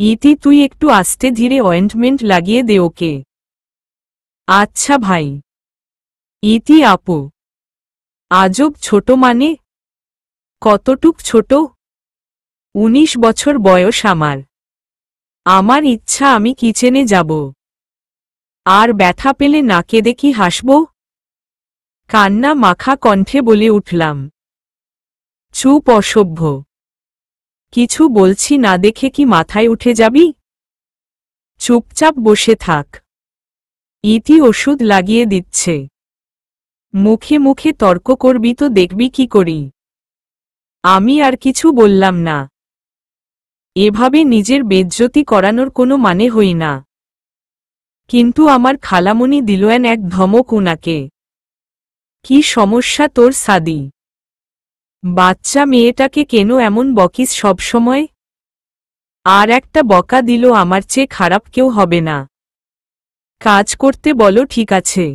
ইতি, তুই একটু আস্তে ধীরে অয়েন্টমেন্ট লাগিয়ে দে ওকে। আচ্ছা ভাই। ইতি আপু, আজব ছোট মানে? কতটুক ছোট? 19 বছর বয়স আমার। আমার ইচ্ছা আমি কিচেনে যাব। আর ব্যথা পেলে না কেঁদে কি হাসব? কান্না মাখা কণ্ঠে বলে উঠলাম। চুপ, অসভ্য। কিছু বলছি না দেখে কি মাথায় উঠে যাবি? চুপচাপ বসে থাক। ইতি ওষুধ লাগিয়ে দিচ্ছে। মুখে মুখে তর্ক করবি তো দেখবি কি করি। আমি আর কিছু বললাম না। এভাবে নিজের বেজ্জতি করানোর কোনো মানে হই না। কিন্তু আমার খালামণি দিলেন এক ধমক উনাকে। কি সমস্যা তোর সাদি? বাচ্চা মেয়েটাকে কেন এমন বকিস সবসময়? আর একটা বকা দিল, আমার চেয়ে খারাপ কেউ হবে না। কাজ করতে বলো ঠিক আছে,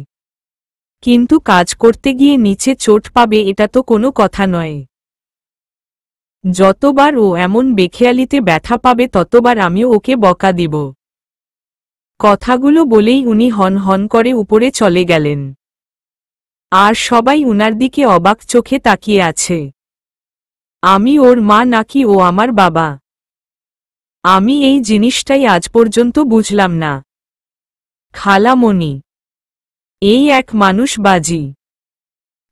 কিন্তু কাজ করতে গিয়ে নিচে চোট পাবে এটা তো কোনো কথা নয়। যতবার ও এমন বেখেয়ালিতে ব্যথা পাবে ততবার আমিও ওকে বকা দিব। কথাগুলো বলেই উনি হন হন করে উপরে চলে গেলেন। আর সবাই উনার দিকে অবাক চোখে তাকিয়ে আছে। আমি ওর মা নাকি ও আমার বাবা? আমি এই জিনিসটাই আজ পর্যন্ত বুঝলাম না। খালামণি, এই এক মানুষ বাজি,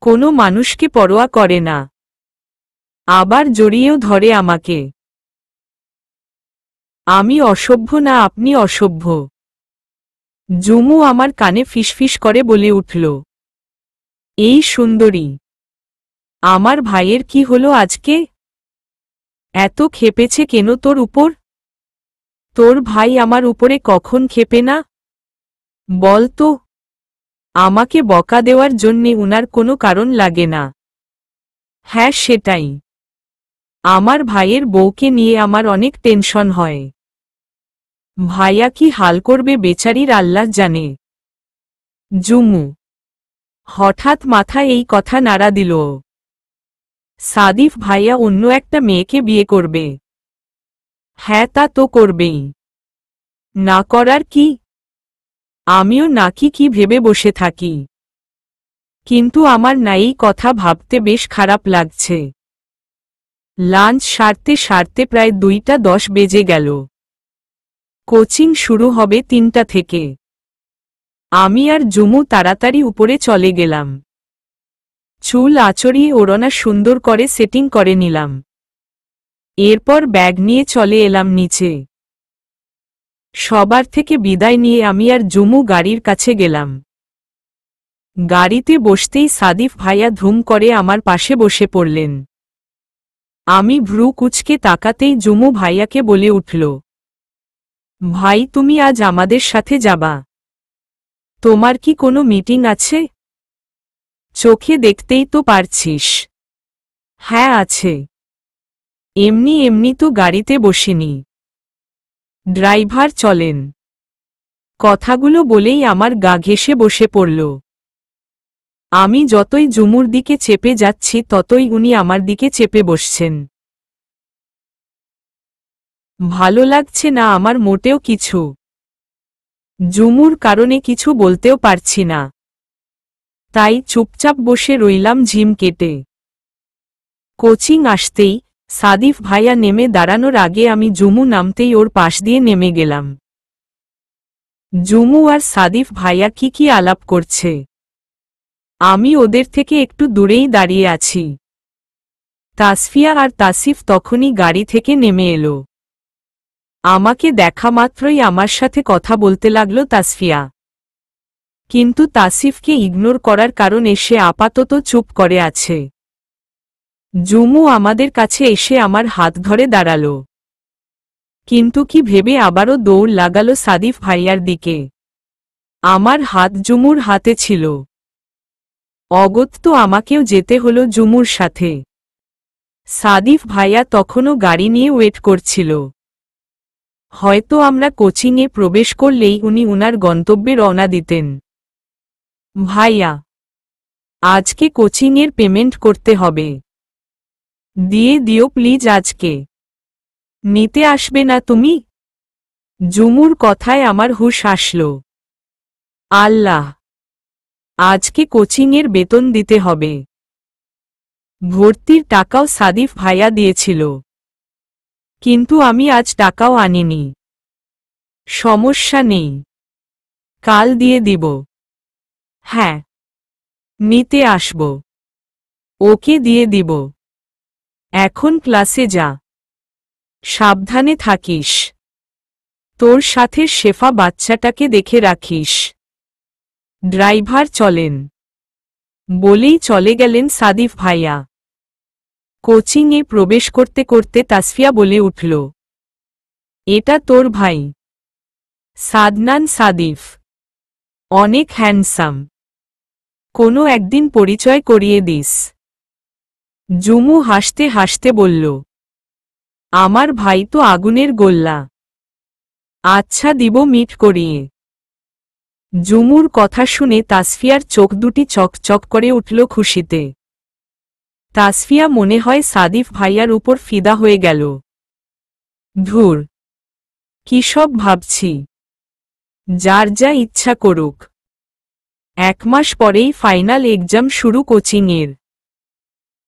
কোনো মানুষকে পরোয়া করে না, আবার জড়িয়েও ধরে আমাকে। আমি অসভ্য না আপনি অসভ্য? জুমু আমার কানে ফিসফিস করে বলে উঠল, এই সুন্দরী, আমার ভাইয়ের কি হলো আজকে? এত খেপেছে কেন তোর উপর? তোর ভাই আমার উপরে কখন খেপে না? বল তো। আমাকে বকা দেওয়ার জন্যে উনার কোনো কারণ লাগে না। হ্যাঁ সেটাই। আমার ভাইয়ের বউকে নিয়ে আমার অনেক টেনশন হয়। ভাইয়া কি হাল করবে বেচারির আল্লাহ জানে। জুমু হঠাৎ মাথায় এই কথা নাড়া দিল। সাদিফ ভাইয়া অন্য একটা মেয়েকে বিয়ে করবে। হ্যাঁ, তা তো করবেই। না করার কি? আমিও নাকি কি ভেবে বসে থাকি। কিন্তু আমার না এই কথা ভাবতে বেশ খারাপ লাগছে। লাঞ্চ সারতে সারতে প্রায় 2:10 বেজে গেল। কোচিং শুরু হবে 3টা থেকে। আমি আর জুমু তাড়াতাড়ি উপরে চলে গেলাম। চুল আঁচড়িয়ে ওড়না সুন্দর করে সেটিং করে নিলাম। এরপর ব্যাগ নিয়ে চলে এলাম নিচে। সবার থেকে বিদায় নিয়ে আমি আর জুমু গাড়ির কাছে গেলাম। গাড়িতে বসতেই সাদিফ ভাইয়া ধুম করে আমার পাশে বসে পড়লেন। আমি ভ্রু কুঁচকে তাকাতেই জুমু ভাইয়াকে বলে উঠল, ভাই তুমি আজ আমাদের সাথে যাবা? তোমার কি কোনো মিটিং আছে? চোখে দেখতেই তো পারছিস। হ্যাঁ আছে। এমনি এমনি তো গাড়িতে বসিনি। ড্রাইভার চলেন। কথাগুলো বলেই আমার গা ঘেঁষে বসে পড়ল। আমি যতই জুমুর দিকে চেপে যাচ্ছি ততই উনি আমার দিকে চেপে বসছেন। ভালো লাগছে না আমার মোটেও কিছু। জুমুর কারণে কিছু বলতেও পারছি না। তাই চুপচাপ বসে রইলাম ঝিম কেটে। কোচিং আসতেই সাদিফ ভাইয়া নেমে দাঁড়ানোর আগে আমি জুমু নামতেই ওর পাশ দিয়ে নেমে গেলাম। জুমু আর সাদিফ ভাইয়া কি আলাপ করছে। আমি ওদের থেকে একটু দূরেই দাঁড়িয়ে আছি। তাসফিয়া আর তাসিফ তখনই গাড়ি থেকে নেমে এলো। আমাকে দেখা মাত্রই আমার সাথে কথা বলতে লাগলো তাসফিয়া। কিন্তু তাসিফকে ইগনোর করার কারণে সে আপাতত চুপ করে আছে। জুমু আমাদের কাছে এসে আমার হাত ধরে দাঁড়ালো। কিন্তু কি ভেবে আবারও দৌড় লাগালো সাদিফ ভাইয়ার দিকে। আমার হাত জুমুর হাতে ছিল। অগত্যা আমাকেও যেতে হলো জুমুর সাথে। সাদিফ ভাইয়া তখনও গাড়ি নিয়ে ওয়েট করছিল। হয়তো আমরা কোচিংয়ে প্রবেশ করলেই উনি উনার গন্তব্যে রওনা দিতেন। ভাইয়া, আজকে কোচিংয়ের পেমেন্ট করতে হবে। দিয়ে দিও প্লিজ আজকে। নিতে আসবে না তুমি? জুমুর কথায় আমার হুঁশ আসল। আল্লাহ, আজকে কোচিংয়ের বেতন দিতে হবে। ভর্তির টাকাও সাদিফ ভাইয়া দিয়েছিল। কিন্তু আমি আজ টাকাও আনিনি। সমস্যা নেই, কাল দিয়ে দিব। হ্যাঁ, নিতে আসব। ওকে দিয়ে দিব। এখন ক্লাসে যা। সাবধানে থাকিস। তোর সাথে শেফা বাচ্চাটাকে দেখে রাখিস। ড্রাইভার চলেন। বলেই চলে গেলেন সাদিফ ভাইয়া। কোচিংয়ে প্রবেশ করতে করতে তাসফিয়া বলে উঠল, এটা তোর ভাই সাদনান সাদিফ। অনেক হ্যান্ডসাম। কোনো একদিন পরিচয় করিয়ে দিস। জুমু হাসতে হাসতে বলল, আমার ভাই তো আগুনের গোল্লা। আচ্ছা দিব মিট করিয়ে। জুমুর কথা শুনে তাসফিয়ার চোখ দুটি চকচক করে উঠল খুশিতে। তাসফিয়া মনে হয় সাদিফ ভাইয়ার উপর ফিদা হয়ে গেল। ধুর, কি সব ভাবছি। যার যা ইচ্ছা করুক। 1 মাস পরেই ফাইনাল এক্সাম শুরু কোচিংয়ের।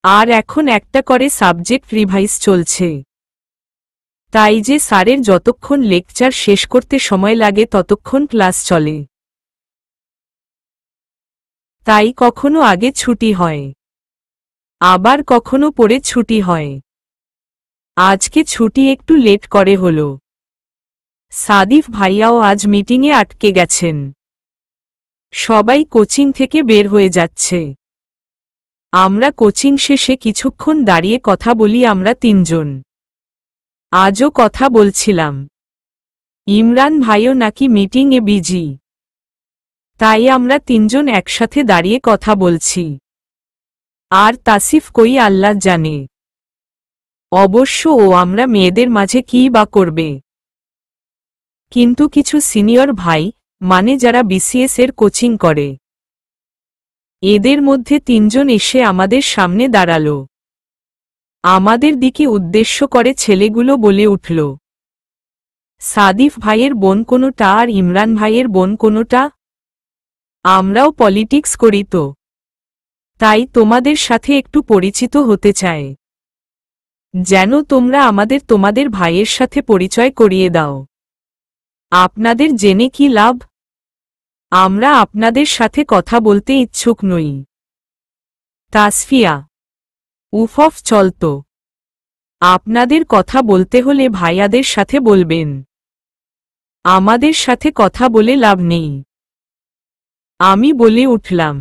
আর এখন একটা করে সাবজেক্ট রিভাইজ চলছে। তাই যে স্যারের যতক্ষণ লেকচার শেষ করতে সময় লাগে ততক্ষণ ক্লাস চলে। তাই কখনো আগে ছুটি হয়, আবার কখনো পরে ছুটি হয়। আজকে ছুটি একটু লেট করে হলো। সাদিফ ভাইয়াও আজ মিটিংয়ে আটকে গেছেন। সবাই কোচিং থেকে বের হয়ে যাচ্ছে। আমরা কোচিং শেষে কিছুক্ষণ দাঁড়িয়ে কথা বলি আমরা 3 জন। আজও কথা বলছিলাম। ইমরান ভাইও নাকি মিটিংয়ে বিজি। তাই আমরা 3 জন একসাথে দাঁড়িয়ে কথা বলছি। আর তাসিফ কই আল্লাহ জানে। অবশ্য ও আমরা মেয়েদের মাঝে কী বা করবে। কিন্তু কিছু সিনিয়র ভাই, মানে যারা বিসিএস এর কোচিং করে, এদের মধ্যে 3 জন এসে আমাদের সামনে দাঁড়ালো। আমাদের দিকে উদ্দেশ্য করে ছেলেগুলো বলে উঠল, সাদিফ ভাইয়ের বোন কোনোটা আর ইমরান ভাইয়ের বোন কোনোটা? আমরাও পলিটিক্স করি তো, তাই তোমাদের সাথে একটু পরিচিত হতে চাই। যেন তোমরা আমাদের তোমাদের ভাইয়ের সাথে পরিচয় করিয়ে দাও। আপনাদের জেনে কি লাভ? আমরা আপনাদের সাথে কথা বলতে ইচ্ছুক নই। তাসফিয়া: উফ চলতো। আপনাদের কথা বলতে হলে ভাইয়াদের সাথে বলবেন, আমাদের সাথে কথা বলে লাভ নেই। আমি বলে উঠলাম,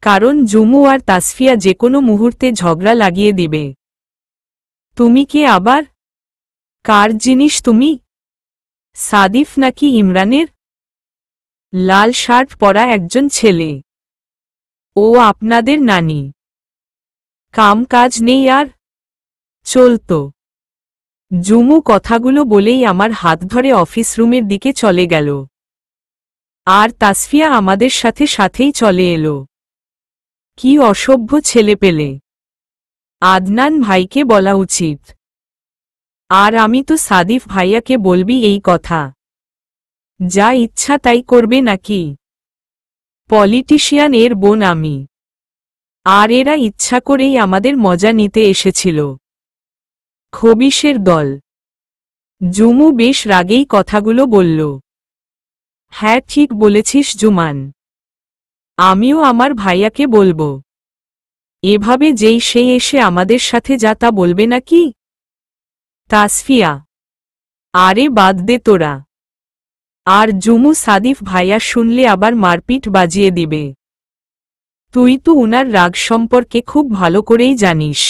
কারণ জুমু আর তাসফিয়া যে কোনো মুহূর্তে ঝগড়া লাগিয়ে দিবে। তুমি কে আবার? কার জিনিস তুমি? সাদিফ নাকি ইমরানের? লাল শার্ট পরা একজন ছেলে। ও আপনাদের নানি? কাম কাজ নেই আর? চলতো। জুমু কথাগুলো বলেই আমার হাত ধরে অফিস রুমের দিকে চলে গেল, আর তাসফিয়া আমাদের সাথে সাথেই চলে এলো। কি অসভ্য ছেলে পেলে! আদনান ভাইকে বলা উচিত। আর আমি তো সাদিফ ভাইয়াকে বলবি এই কথা? যা ইচ্ছা তাই করবে নাকি? পলিটিশিয়ান এর বোন আমি, আর এরা ইচ্ছা করেই আমাদের মজা নিতে এসেছিল। খবিশের দল। জুমু বেশ রাগেই কথাগুলো বলল। হ্যাঁ, ঠিক বলেছিস জুমান, আমিও আমার ভাইয়াকে বলবো। এভাবে যেই সে এসে আমাদের সাথে যা তা বলবে নাকি? তাসফিয়া: আরে বাদ দে তোরা। আর জুমু: সাদিফ ভাইয়া শুনলে আবার মারপিট বাজিয়ে দিবে। তুই তো উনার রাগ সম্পর্কে খুব ভালো করেই জানিস।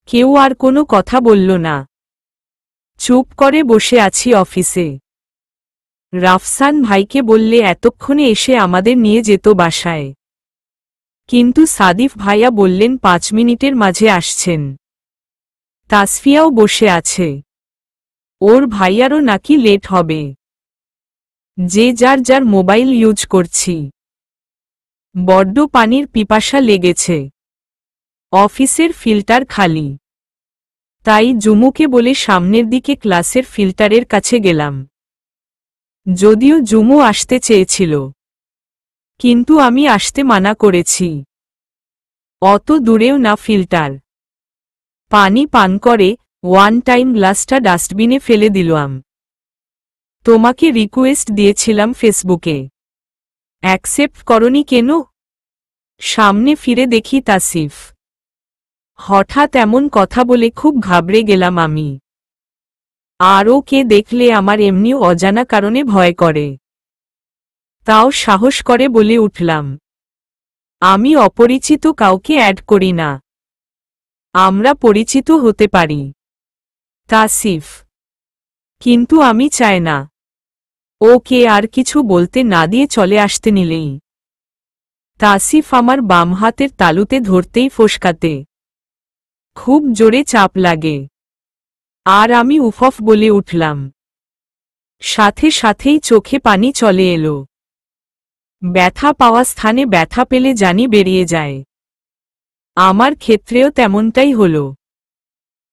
কেউ আর কোনো কথা বলল না। চুপ করে বসে আছি অফিসে। রাফসান ভাইকে বললে এতক্ষণে এসে আমাদের নিয়ে যেত বাসায়, কিন্তু সাদিফ ভাইয়া বললেন 5 মিনিটের মাঝে আসছেন। তাসফিয়াও বসে আছে, ওর ভাইয়ারও নাকি লেট হবে। যে যার যার মোবাইল ইউজ করছি। বড্ড পানির পিপাসা লেগেছে। অফিসের ফিল্টার খালি, তাই জুমুকে বলে সামনের দিকে ক্লাসের ফিল্টারের কাছে গেলাম। যদিও জুমু আসতে চেয়েছিল, কিন্তু আমি আসতে মানা করেছি। অত দূরেও না ফিল্টার। পানি পান করে ওয়ান টাইম গ্লাসটা ডাস্টবিনে ফেলে দিলাম। তোমাকে রিকোয়েস্ট দিয়েছিলাম ফেসবুকে, অ্যাকসেপ্ট করনি কেন? সামনে ফিরে দেখি তাসিফ। হঠাৎ এমন কথা বলে খুব ঘাবড়ে গেলাম আমি। আর ওকে দেখলে আমার এমনিও অজানা কারণে ভয় করে। তাও সাহস করে বলে উঠলাম, আমি অপরিচিত কাউকে অ্যাড করি না। আমরা পরিচিত হতে পারি। তাসিফ: কিন্তু আমি চাই না। ওকে আর কিছু বলতে না দিয়ে চলে আসতে নিলেই তাসিফ আমার বাম হাতের তালুতে ধরতেই ফসকাতে খুব জোরে চাপ লাগে, আর আমি উফফ বলে উঠলাম। সাথে সাথেই চোখে পানি চলে এলো। ব্যথা পাওয়া স্থানে ব্যথা পেলে জানি বেরিয়ে যায়। আমার ক্ষেত্রেও তেমনটাই হলো।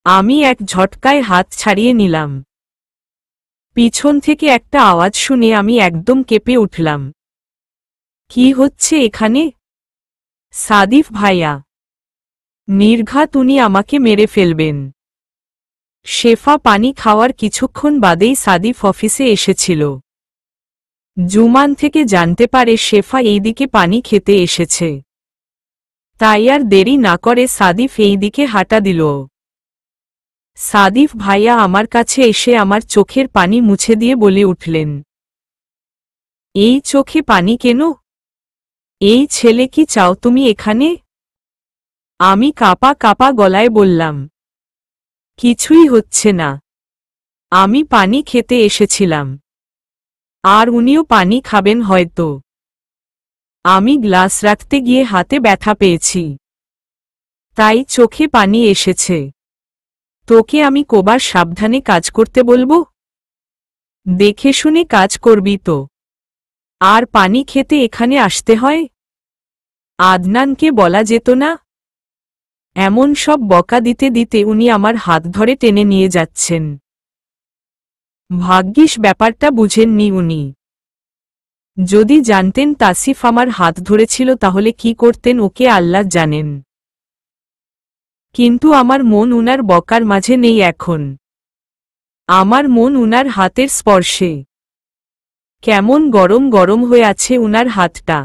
আমি এক ঝটকায় হাত ছাড়িয়ে নিলাম। পিছন থেকে একটা আওয়াজ শুনে আমি একদম কেঁপে উঠলাম। কি হচ্ছে এখানে? সাদিফ ভাইয়া! নির্ঘাত উনি আমাকে মেরে ফেলবেন। শেফা পানি খাওয়ার কিছুক্ষণ বাদেই সাদিফ অফিসে এসেছিল। জুমান থেকে জানতে পারে শেফা এইদিকে পানি খেতে এসেছে, তাই আর দেরি না করে সাদিফ এইদিকে হাঁটা দিল। সাদিফ ভাইয়া আমার কাছে এসে আমার চোখের পানি মুছে দিয়ে বলে উঠলেন, এই চোখে পানি কেন? এই ছেলে কি চাও তুমি এখানে? আমি কাঁপা কাঁপা গলায় বললাম, কিছুই হচ্ছে না। আমি পানি খেতে এসেছিলাম, আর উনিও পানি খাবেন হয়তো। আমি গ্লাস রাখতে গিয়ে হাতে ব্যথা পেয়েছি, তাই চোখে পানি এসেছে। তোকে আমি কবার সাবধানে কাজ করতে বলবো? দেখে শুনে কাজ করবি তো। আর পানি খেতে এখানে আসতে হয়? আদনানকে বলা যেত না? এমন সব বকা দিতে দিতে উনি আমার হাত ধরে টেনে নিয়ে যাচ্ছেন। ভাগ্যিস ব্যাপারটা বুঝেননি উনি। যদি জানতেন তাসিফ আমার হাত ধরেছিল তাহলে কি করতেন ওকে আল্লাহ জানেন। কিন্তু আমার মন উনার বকার মাঝে নেই এখন। আমার মন উনার হাতের স্পর্শে। কেমন গরম গরম হয়ে আছে উনার হাতটা।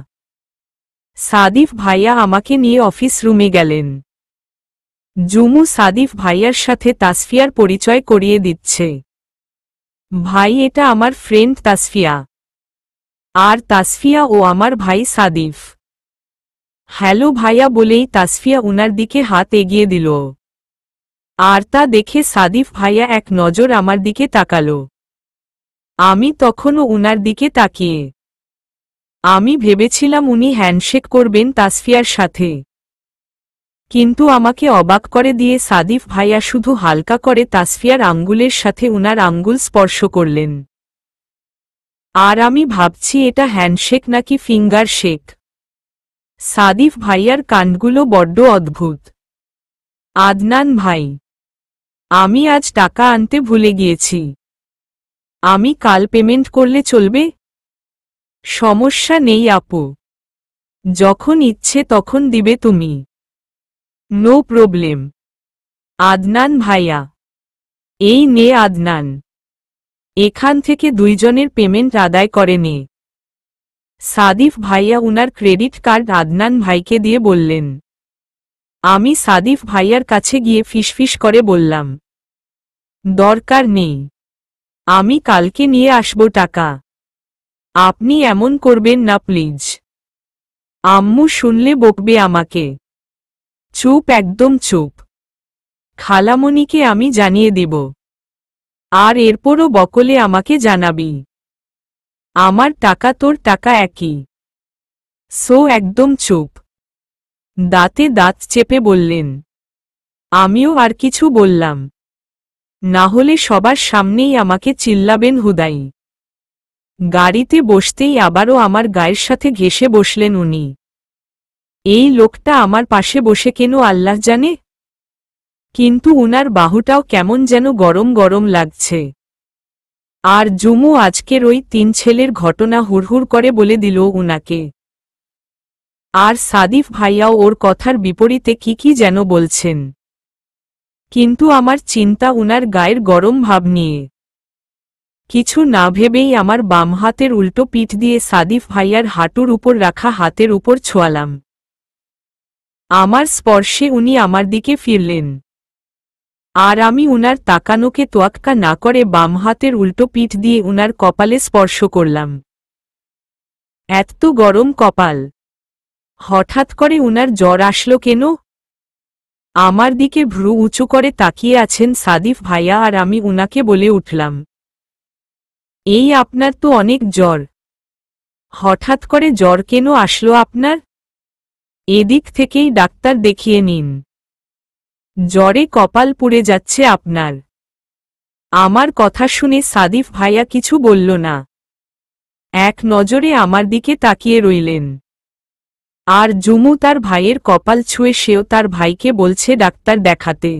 সাদিফ ভাইয়া আমাকে নিয়ে অফিস রুমে গেলেন। জুমু সাদিফ ভাইয়ার সাথে তাসফিয়ার পরিচয় করিয়ে দিচ্ছে। ভাই, এটা আমার ফ্রেন্ড তাসফিয়া। আর তাসফিয়া ও আমার ভাই সাদিফ। হ্যালো ভাইয়া বলেই তাসফিয়া উনার দিকে হাত এগিয়ে দিল। আর তা দেখে সাদিফ ভাইয়া এক নজর আমার দিকে তাকালো। আমি তখনও উনার দিকে তাকিয়ে। আমি ভেবেছিলাম উনি হ্যান্ডশেক করবেন তাসফিয়ার সাথে। কিন্তু আমাকে অবাক করে দিয়ে সাদিফ ভাইয়া শুধু হালকা করে তাসফিয়ার আঙ্গুলের সাথে উনার আঙ্গুল স্পর্শ করলেন। আর আমি ভাবছি এটা হ্যান্ডশেক নাকি ফিঙ্গার শেক। সাদিফ ভাইয়ার কাণ্ডগুলো বড্ড অদ্ভুত। আদনান ভাই, আমি আজ টাকা আনতে ভুলে গিয়েছি। আমি কাল পেমেন্ট করলে চলবে? সমস্যা নেই আপু, যখন ইচ্ছে তখন দিবে তুমি। No problem. আদনান ভাইয়া, এই নে আদনান, এখান থেকে দুইজনের পেমেন্ট আদায় করে নে। সাদিফ ভাইয়া উনার ক্রেডিট কার্ড আদনান ভাইকে দিয়ে বললেন। আমি সাদিফ ভাইয়ার কাছে গিয়ে ফিসফিস করে বললাম, দরকার নেই, আমি কালকে নিয়ে আসব টাকা। আপনি এমন করবেন না প্লিজ। আম্মু শুনলে বকবে আমাকে। চুপ, একদম চুপ। খালামণিকে আমি জানিয়ে দেব। আর এরপরও বকলে আমাকে জানাবি। আমার টাকা তোর টাকা একই। সো একদম চুপ। দাঁতে দাঁত চেপে বললেন। আমিও আর কিছু বললাম না, হলে সবার সামনেই আমাকে চিল্লাবেন হুদাই। গাড়িতে বসতেই আবারও আমার গায়ের সাথে ঘেঁষে বসলেন উনি। এই লোকটা আমার পাশে বসে কেন আল্লাহ জানে, কিন্তু উনার বাহুটাও কেমন যেন গরম গরম লাগছে। আর জুমু আজকের ওই 3 ছেলের ঘটনা হুড়হুড় করে বলে দিল উনাকে। আর সাদিফ ভাইয়াও ওর কথার বিপরীতে কি যেন বলছেন। কিন্তু আমার চিন্তা উনার গায়ের গরম ভাব নিয়ে। কিছু না ভেবেই আমার বাম হাতের উল্টো পিঠ দিয়ে সাদিফ ভাইয়ার হাঁটুর উপর রাখা হাতের উপর ছোঁয়ালাম। আমার স্পর্শে উনি আমার দিকে ফিরলেন। আর আমি উনার তাকানোকে তোয়াক্কা না করে বাম হাতের উল্টো পিঠ দিয়ে উনার কপালে স্পর্শ করলাম। এত গরম কপাল। হঠাৎ করে উনার জ্বর আসলো কেন? আমার দিকে ভ্রু উঁচু করে তাকিয়ে আছেন সাদিফ ভাইয়া আর আমি উনাকে বলে উঠলাম, এই আপনার তো অনেক জ্বর। হঠাৎ করে জ্বর কেন আসলো আপনার? এদিক থেকেই ডাক্তার দেখিয়ে নিন। জ্বরে কপাল পুড়ে যাচ্ছে আপনার। আমার কথা শুনে সাদিফ ভাইয়া কিছু বলল না। এক নজরে আমার দিকে তাকিয়ে রইলেন। আর জুমু তার ভাইয়ের কপাল ছুঁয়ে সেও তার ভাইকে বলছে ডাক্তার দেখাতে।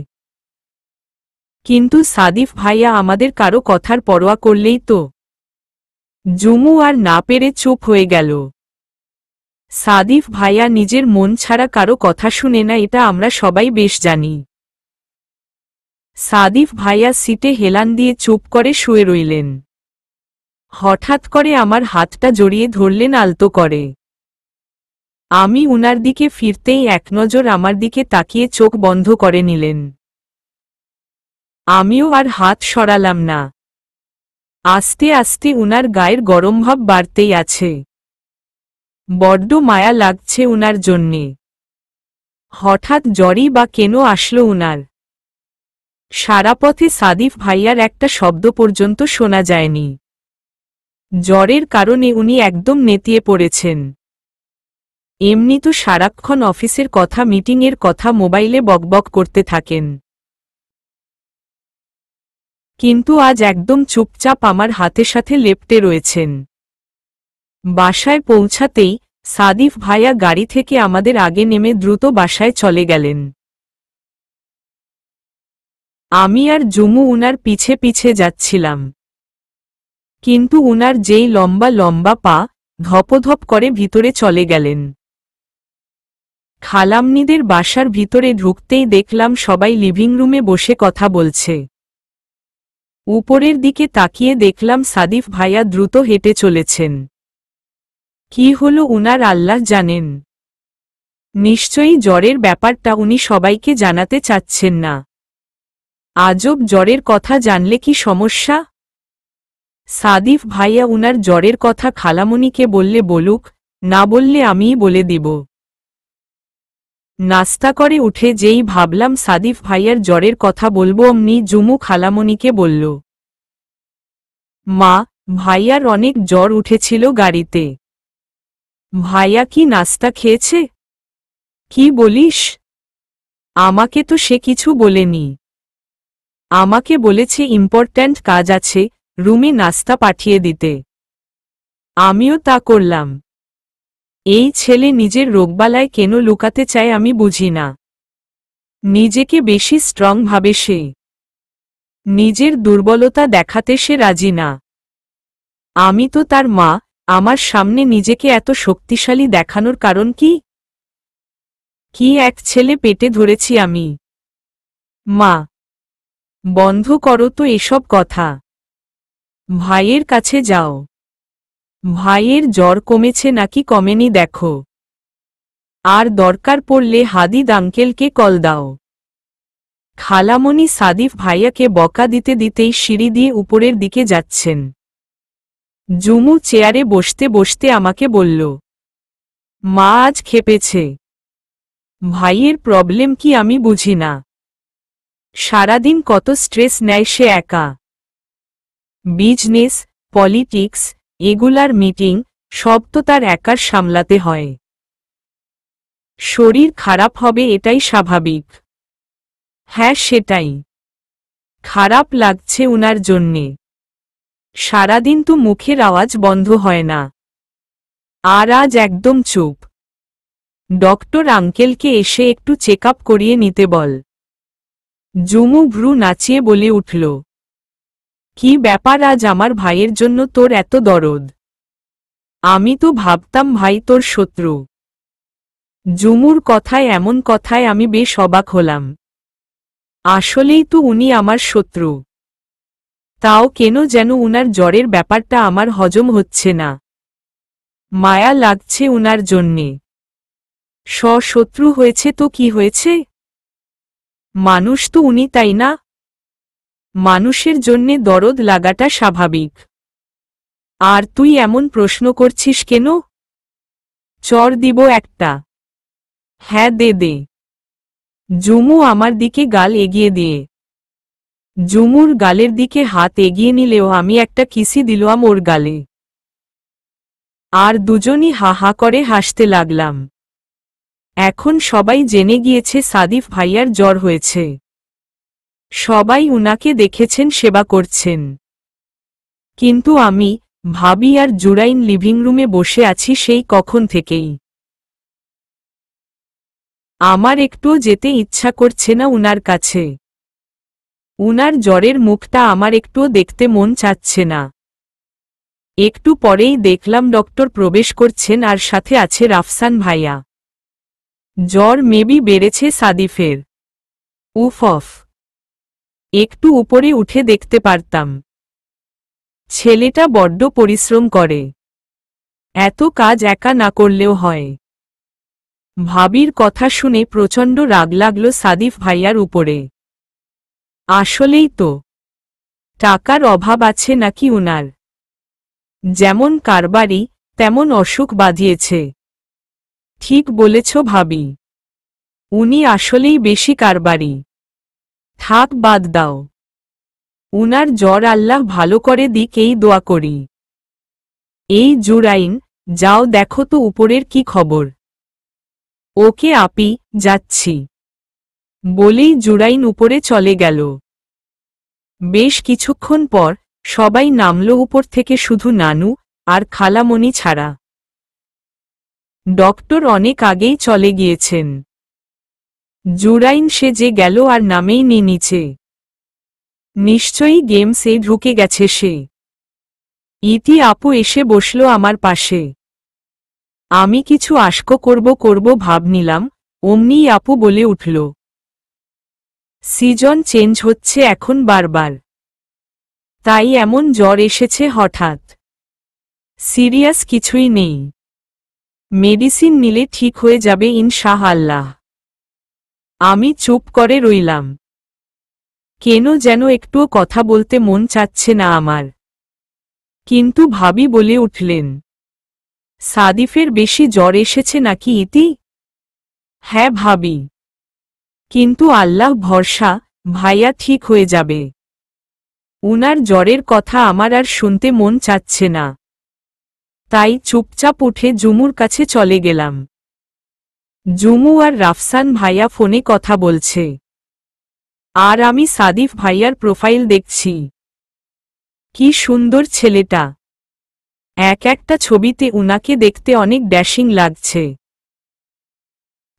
কিন্তু সাদিফ ভাইয়া আমাদের কারো কথার পরোয়া করলেই তো। জুমু আর না পেরে চুপ হয়ে গেল। সাদিফ ভাইয়া নিজের মন ছাড়া কারো কথা শুনে না, এটা আমরা সবাই বেশ জানি। সাদিফ ভাইয়া সিটে হেলান দিয়ে চুপ করে শুয়ে রইলেন। হঠাৎ করে আমার হাতটা জড়িয়ে ধরলেন আলতো করে। আমি উনার দিকে ফিরতেই এক নজর আমার দিকে তাকিয়ে চোখ বন্ধ করে নিলেন। আমিও আর হাত সরালাম না। আস্তে আস্তে উনার গায়ের গরমভাব বাড়তেই আছে। বড্ড মায়া লাগছে উনার জন্যে। হঠাৎ জ্বরই বা কেন আসলো উনার? সারা পথে সাদিফ ভাইয়ার একটা শব্দ পর্যন্ত শোনা যায়নি। জ্বরের কারণে উনি একদম নেতিয়ে পড়েছেন। এমনি তো সারাক্ষণ অফিসের কথা, মিটিংয়ের কথা মোবাইলে বকবক করতে থাকেন। কিন্তু আজ একদম চুপচাপ আমার হাতে সাথে লেপ্টে রয়েছেন। বাসায় পৌঁছাতেই সাদিফ ভাইয়া গাড়ি থেকে আমাদের আগে নেমে দ্রুত বাসায় চলে গেলেন। আমি আর জুমু উনার পিছে পিছে যাচ্ছিলাম। কিন্তু উনার যেই লম্বা লম্বা পা ধপধপ করে ভিতরে চলে গেলেন। খালামনিদের বাসার ভিতরে ঢুকতেই দেখলাম সবাই লিভিং রুমে বসে কথা বলছে। উপরের দিকে তাকিয়ে দেখলাম সাদিফ ভাইয়া দ্রুত হেঁটে চলেছেন। কি হলো উনার আল্লাহ জানেন। নিশ্চয়ই জ্বরের ব্যাপারটা উনি সবাইকে জানাতে চাচ্ছেন না। আজব জ্বরের কথা জানলে কি সমস্যা? সাদিফ ভাইয়া উনার জ্বরের কথা খালামণিকে বললে বলুক, না বললে আমিই বলে দিব। নাস্তা করে উঠে যেই ভাবলাম সাদিফ ভাইয়ার জ্বরের কথা বলবো অমনি জুমু খালামণিকে বলল, মা, ভাইয়ার অনেক জ্বর উঠেছিল গাড়িতে। ভাইয়া কি নাস্তা খেয়েছে? কি বলিস? আমাকে তো সে কিছু বলেনি। আমাকে বলেছে ইম্পর্ট্যান্ট কাজ আছে, রুমে নাস্তা পাঠিয়ে দিতে। আমিও তা করলাম। এই ছেলে নিজের রোগবালায় কেন লুকাতে চায় আমি বুঝি না। নিজেকে বেশি স্ট্রং ভাবে সে। নিজের দুর্বলতা দেখাতে সে রাজি না। আমি তো তার মা, আমার সামনে নিজেকে এত শক্তিশালী দেখানোর কারণ কি? কি এক ছেলে পেটে ধরেছি আমি। মা, বন্ধ করো তো এসব কথা। ভাইয়ের কাছে যাও। ভাইয়ের জ্বর কমেছে নাকি কমেনি দেখো। আর দরকার পড়লে হাদিদ আঙ্কেলকে কল দাও। খালামণি সাদিফ ভাইয়াকে বকা দিতে দিতেই সিঁড়ি দিয়ে উপরের দিকে যাচ্ছেন। জুমু চেয়ারে বসতে বসতে আমাকে বলল, মা আজ খেপেছে। ভাইয়ের প্রবলেম কি আমি বুঝি না। সারাদিন কত স্ট্রেস নেয় সে একা। বিজনেস, পলিটিক্স, এগুলার মিটিং, সব তো তার একার সামলাতে হয়। শরীর খারাপ হবে এটাই স্বাভাবিক। হ্যাঁ সেটাই। খারাপ লাগছে উনার জন্যে। সারাদিন তো মুখের আওয়াজ বন্ধ হয় না। আর আজ একদম চুপ। ডক্টর আঙ্কেলকে এসে একটু চেক আপ করিয়ে নিতে বল। জুমু ভ্রু নাচিয়ে বলে উঠল, কি ব্যাপার আজ আমার ভাইয়ের জন্য তোর এত দরদ? আমি তো ভাবতাম ভাই তোর শত্রু। জুমুর কথায় এমন কথায় আমি বেশ অবাক হলাম। আসলেই তো উনি আমার শত্রু। তাও কেন যেন উনার জ্বরের ব্যাপারটা আমার হজম হচ্ছে না। মায়া লাগছে উনার জন্যে। শত্রু হয়েছে তো কি হয়েছে? মানুষ তো উনি, তাই না? মানুষের জন্যে দরদ লাগাটা স্বাভাবিক। আর তুই এমন প্রশ্ন করছিস কেন? চর দিব একটা। হ্যাঁ দে দে। জুমু আমার দিকে গাল এগিয়ে দিয়ে। জুমুর গালের দিকে হাত এগিয়ে নিলেও আমি একটা কিসি দিলাম ওর গালে। আর দুজনই হা হা করে হাসতে লাগলাম। এখন সবাই জেনে গিয়েছে সাদিফ ভাইয়ার জ্বর হয়েছে। সবাই উনাকে দেখেছেন, সেবা করছেন। কিন্তু আমি, ভাবি আর জুরাইন লিভিং রুমে বসে আছি সেই কখন থেকেই। আমার একটুও যেতে ইচ্ছা করছে না উনার কাছে। উনার জ্বরের মুখটা আমার একটুও দেখতে মন চাচ্ছে না। একটু পরেই দেখলাম ডক্টর প্রবেশ করছেন আর সাথে আছে রাফসান ভাইয়া। জ্বর মেবি বেড়েছে সাদিফের। উফ অফ। একটু উপরে উঠে দেখতে পারতাম। ছেলেটা বড্ড পরিশ্রম করে। এত কাজ একা না করলেও হয়। ভাবির কথা শুনে প্রচণ্ড রাগ লাগল সাদিফ ভাইয়ার উপরে। আসলেই তো। টাকার অভাব আছে নাকি উনার? যেমন কারবারি, তেমন অসুখ বাঁধিয়েছে। ঠিক বলেছ ভাবি। উনি আসলেই বেশি কারবারি। থাক বাদ দাও। উনার জ্বর আল্লাহ ভালো করে দিক এই দোয়া করি। এই জুরাইন, যাও দেখো তো উপরের কি খবর। ওকে আপি, যাচ্ছি। বলেই জুরাইন উপরে চলে গেল। বেশ কিছুক্ষণ পর সবাই নামল উপর থেকে, শুধু নানু আর খালামণি ছাড়া। ডক্টর অনেক আগেই চলে গিয়েছেন। জুরাইন সে যে গেল আর নামেই নি নিচে। নিশ্চয়ই গেমসে ঢুকে গেছে সে। ইতি আপু এসে বসল আমার পাশে। আমি কিছু আশক করব ভাব নিলাম, অমনি আপু বলে উঠল, সিজন চেঞ্জ হচ্ছে এখন বারবার, তাই এমন জ্বর এসেছে হঠাৎ। সিরিয়াস কিছুই নেই, মেডিসিন নিলে ঠিক হয়ে যাবে ইনশাআল্লাহ। আমি চুপ করে রইলাম। কেন যেন একটুও কথা বলতে মন চাচ্ছে না আমার। কিন্তু ভাবি বলে উঠলেন, সাদিফের বেশি জ্বর এসেছে নাকি ইতি? হ্যাঁ ভাবি, কিন্তু আল্লাহ ভরসা, ভাইয়া ঠিক হয়ে যাবে। উনার জ্বরের কথা আমার আর শুনতে মন চাচ্ছে না, তাই চুপচাপ উঠে জুমুর কাছে চলে গেলাম। জুমু আর রাফসান ভাইয়া ফোনে কথা বলছে, আর আমি সাদিফ ভাইয়ার প্রোফাইল দেখছি। কি সুন্দর ছেলেটা! এক একটা ছবিতে উনাকে দেখতে অনেক ড্যাশিং লাগছে।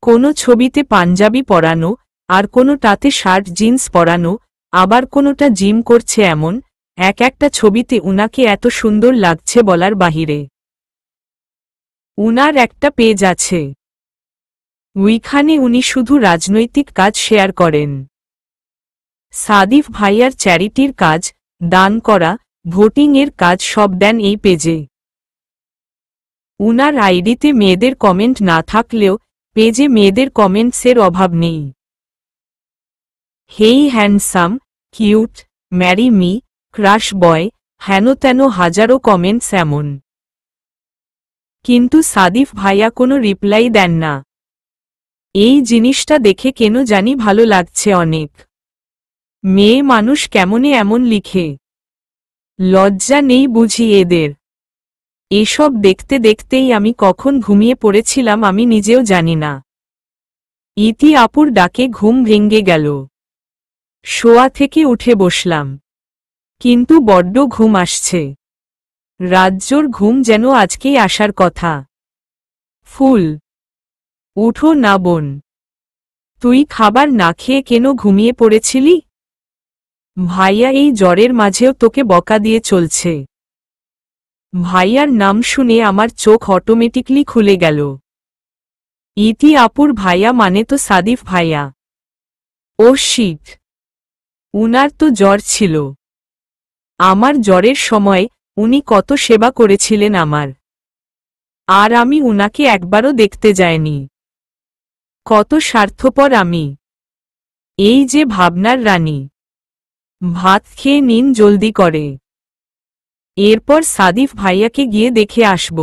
কোনো ছবিতে পাঞ্জাবি পরানো, আর কোনোটাতে শার্ট জিন্স পরানো, আবার কোনোটা জিম করছে, এমন এক একটা ছবিতে উনাকে এত সুন্দর লাগছে বলার বাহিরে। উনার একটা পেজ আছে, ওইখানে উনি শুধু রাজনৈতিক কাজ শেয়ার করেন। সাদিফ ভাইয়ার চ্যারিটির কাজ, দান করা, ভোটিংয়ের কাজ সব দেন এই পেজে। উনার আইডিতে মেয়েদের কমেন্ট না থাকলেও পেজে মেয়েদের কমেন্টসের অভাব নেই। Hey handsome, cute, marry me, crush boy, হেন তেন হাজারো কমেন্টস এমন। কিন্তু সাদিফ ভাইয়া কোনো রিপ্লাই দেন না। এই জিনিসটা দেখে কেন জানি ভালো লাগছে অনেক। মেয়ে মানুষ কেমনে এমন লিখে? লজ্জা নেই বুঝি এদের? এসব দেখতে দেখতেই আমি কখন ঘুমিয়ে পড়েছিলাম আমি নিজেও জানি না। ইতি আপুর ডাকে ঘুম ভেঙে গেল। শোয়া থেকে উঠে বসলাম, কিন্তু বড্ড ঘুম আসছে। রাজ্যর ঘুম যেন আজকেই আসার কথা। ফুল, উঠো না বোন, তুই খাবার না খেয়ে কেন ঘুমিয়ে পড়েছিলি? ভাইয়া এই জ্বরের মাঝেও তোকে বকা দিয়ে চলছে। ভাইয়ার নাম শুনে আমার চোখ অটোমেটিকলি খুলে গেল। ইতি আপুর ভাইয়া মানে তো সাদিফ ভাইয়া। ও শিট, উনার তো জ্বর ছিল। আমার জ্বরের সময় উনি কত সেবা করেছিলেন আমার, আর আমি উনাকে একবারও দেখতে যাইনি। কত স্বার্থপর আমি। এই যে ভাবনার রানী। ভাত খেয়ে নিন জলদি করে, এরপর সাদিফ ভাইয়াকে গিয়ে দেখে আসব।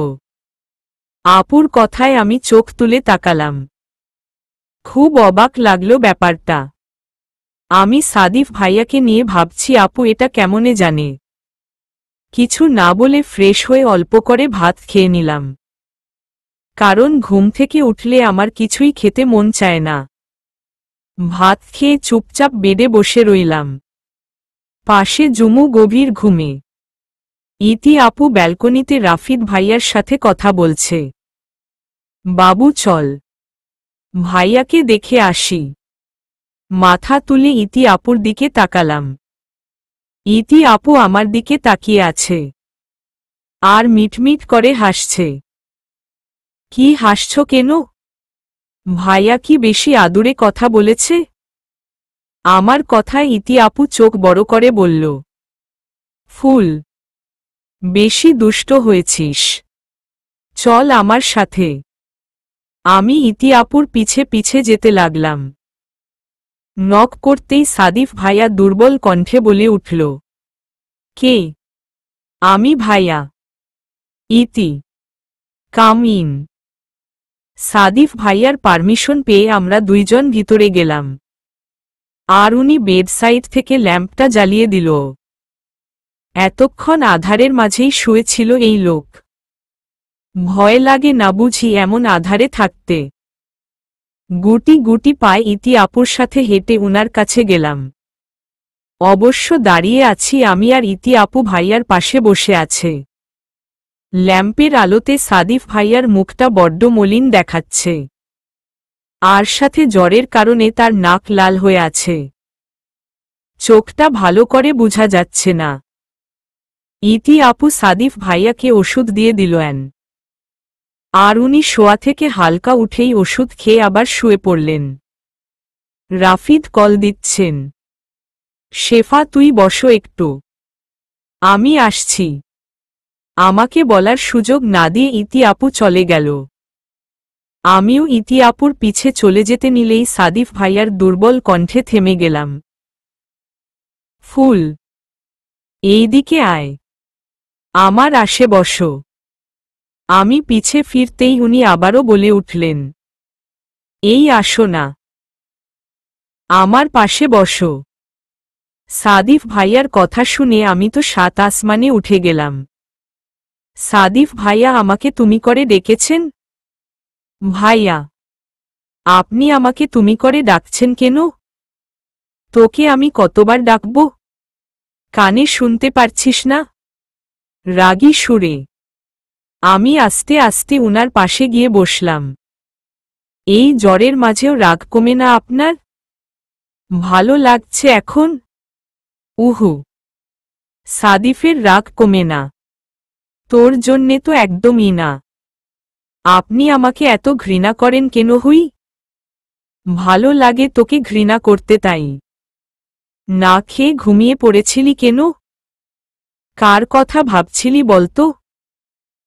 আপুর কথায় আমি চোখ তুলে তাকালাম। খুব অবাক লাগলো ব্যাপারটা। আমি সাদিফ ভাইয়াকে নিয়ে ভাবছি আপু এটা কেমনে জানে। কিছু না বলে ফ্রেশ হয়ে অল্প করে ভাত খেয়ে নিলাম, কারণ ঘুম থেকে উঠলে আমার কিছুই খেতে মন চায় না। ভাত খেয়ে চুপচাপ বেডে বসে রইলাম। পাশে জুমু গভীর ঘুমে। ইতি আপু ব্যালকনিতে রাফিদ ভাইয়ার সাথে কথা বলছে। বাবু চল, ভাইয়াকে দেখে আসি। মাথা তুলে ইতি আপুর দিকে তাকালাম। ইতি আপু আমার দিকে তাকিয়ে আছে, আর মিটমিট করে হাসছে। কি হাসছ কেন? ভাইয়া কি বেশি আদুরে কথা বলেছে? আমার কথায় ইতি আপু চোখ বড় করে বলল, ফুল, বেশি দুষ্ট হয়েছিস, চল আমার সাথে। আমি ইতি আপুর পিছে পিছে যেতে লাগলাম। নক করতেই সাদিফ ভাইয়া দুর্বল কণ্ঠে বলে উঠল, কে? আমি ভাইয়া। ইতি, কাম ইন। সাদিফ ভাইয়ার পারমিশন পেয়ে আমরা দুইজন ভিতরে গেলাম, আর উনি বেডসাইড থেকে ল্যাম্পটা জ্বালিয়ে দিল। এতক্ষণ আধারের মাঝেই শুয়েছিল এই লোক। ভয় লাগে না বুঝি এমন আধারে থাকতে? গুটি গুটি পায়ে ইতি আপুর সাথে হেঁটে উনার কাছে গেলাম। অবশ্য দাঁড়িয়ে আছি আমি আর ইতি আপু ভাইয়ার পাশে বসে আছে। ল্যাম্পের আলোতে সাদিফ ভাইয়ার মুখটা বড্ড মলিন দেখাচ্ছে। আর সাথে জ্বরের কারণে তার নাক লাল হয়ে আছে। চোখটা ভালো করে বোঝা যাচ্ছে না। ইতি আপু সাদিফ ভাইয়াকে ওষুধ দিয়ে দিলেন। আর উনি শোয়া থেকে হালকা উঠেই ওষুধ খেয়ে আবার শুয়ে পড়লেন। রাফিদ কল দিচ্ছেন। শেফা তুই বসো একটু, আমি আসছি। আমাকে বলার সুযোগ না দিয়ে ইতি আপু চলে গেল। আমিও ইতি আপুর পিছে চলে যেতে নিলেই সাদিফ ভাইয়ার দুর্বল কণ্ঠে থেমে গেলাম। ফুল, এইদিকে আয়, আমার আসে বসো। আমি পিছে ফিরতেই উনি আবারও বলে উঠলেন, এই আসো না, আমার পাশে বসো। সাদিফ ভাইয়ার কথা শুনে আমি তো সাত আসমানে উঠে গেলাম। সাদিফ ভাইয়া আমাকে তুমি করে ডেকেছেন? ভাইয়া, আপনি আমাকে তুমি করে ডাকছেন কেন? তোকে আমি কতবার ডাকব? কানে শুনতে পারছিস না? রাগী সুরে আমি আস্তে আস্তে উনার পাশে গিয়ে বসলাম। এই জ্বরের মাঝেও রাগ কমে না আপনার? ভালো লাগছে এখন? উহু, সাদিফের রাগ কমে না। তোর জন্যে তো একদমই না। আপনি আমাকে এত ঘৃণা করেন কেন হুই? ভালো লাগে তোকে ঘৃণা করতে তাই। না খেয়ে ঘুমিয়ে পড়েছিলি কেন? কার কথা ভাবছিলি বলতো?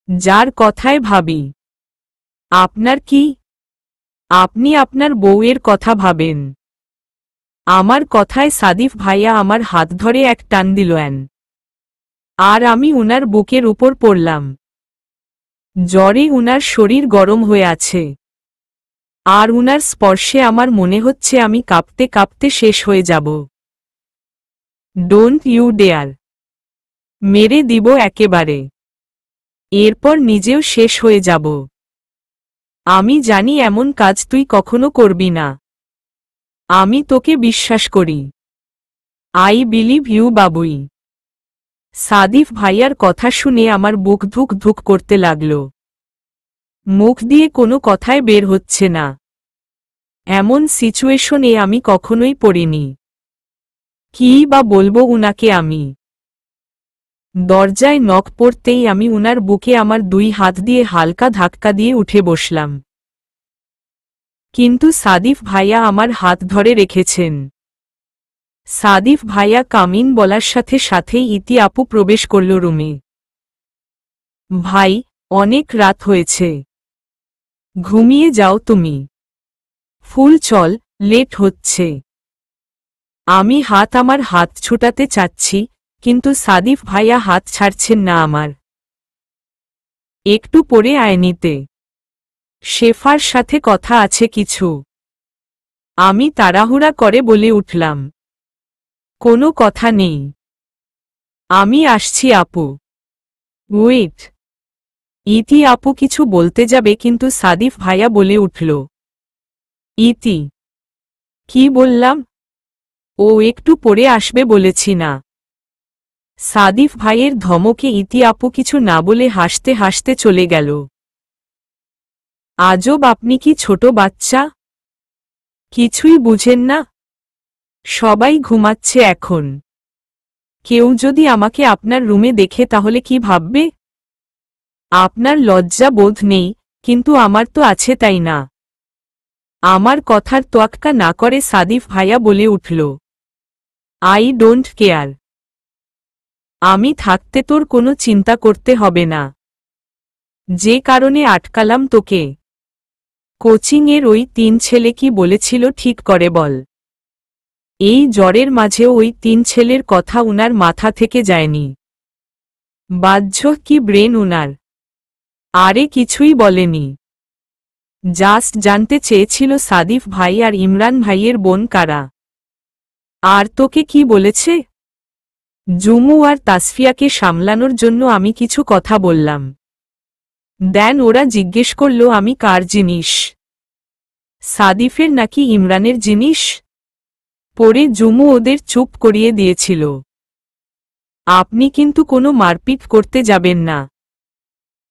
যার কথায় ভাবি। আপনার কি? আপনি আপনার বউয়ের কথা ভাবেন। আমার কথায় সাদিফ ভাইয়া আমার হাত ধরে এক টান দিলেন। আর আমি উনার বুকের উপর পড়লাম। জ্বরে উনার শরীর গরম হয়ে আছে। আর উনার স্পর্শে আমার মনে হচ্ছে আমি কাঁপতে কাঁপতে শেষ হয়ে যাব। ডোন্ট ইউ ডেয়ার, মেরে দিব একেবারে। এরপর নিজেও শেষ হয়ে যাব। আমি জানি এমন কাজ তুই কখনো করবি না। আমি তোকে বিশ্বাস করি। আই বিলিভ ইউ বাবুই। সাদিফ ভাইয়ার কথা শুনে আমার বুক ধুক ধুক করতে লাগল। মুখ দিয়ে কোনো কথাই বের হচ্ছে না। এমন সিচুয়েশনে আমি কখনোই পড়িনি। কী বা বলবো উনাকে আমি। দরজায় নক পড়তেই আমি উনার বুকে আমার দুই হাত দিয়ে হালকা ধাক্কা দিয়ে উঠে বসলাম। কিন্তু সাদিফ ভাইয়া আমার হাত ধরে রেখেছেন। সাদিফ ভাইয়া কামিন বলার সাথে সাথেই ইতি আপু প্রবেশ করল রুমে। ভাই, অনেক রাত হয়েছে, ঘুমিয়ে যাও তুমি। ফুল চল, লেট হচ্ছে। আমি আমার হাত ছুটাতে চাচ্ছি, কিন্তু সাদিফ ভাইয়া হাত ছাড়ছেন না আমার। একটু পরে আয়নিতে শেফার সাথে কথা আছে কিছু। আমি তাড়াহুড়া করে বলে উঠলাম, কোনো কথা নেই, আমি আসছি আপু। ওয়েট। ইতি আপু কিছু বলতে যাবে কিন্তু সাদিফ ভাইয়া বলে উঠল, ইতি। কি বললাম? ও একটু পরে আসবে বলেছি না? সাদিফ ভাইয়ের ধমকে ইতি আপু কিছু না বলে হাসতে হাসতে চলে গেল। আজব, আপনি কি ছোট বাচ্চা? কিছুই বুঝেন না? সবাই ঘুমাচ্ছে এখন। কেউ যদি আমাকে আপনার রুমে দেখে তাহলে কি ভাববে? আপনার লজ্জা বোধ নেই, কিন্তু আমার তো আছে তাই না? আমার কথার তোয়াক্কা না করে সাদিফ ভাইয়া বলে উঠল, আই ডোন্ট কেয়ার। আমি থাকতে তোর কোনো চিন্তা করতে হবে না। যে কারণে আটকালাম তোকে। কোচিংয়ের ওই 3 ছেলে কি বলেছিল ঠিক করে বল। এই জ্বরের মাঝেও ওই 3 ছেলের কথা উনার মাথা থেকে যায়নি। বাহ্য কি ব্রেন উনার। আরে কিছুই বলেনি। জাস্ট জানতে চেয়েছিল সাদিফ ভাই আর ইমরান ভাইয়ের বোন কারা। আর তোকে কি বলেছে? জুমু আর তাসফিয়াকে সামলানোর জন্য আমি কিছু কথা বললাম। দেন ওরা জিজ্ঞেস করল আমি কার জিনিস। সাদিফের নাকি ইমরানের জিনিস? পরে জুমু ওদের চুপ করিয়ে দিয়েছিল। আপনি কিন্তু কোনো মারপিট করতে যাবেন না।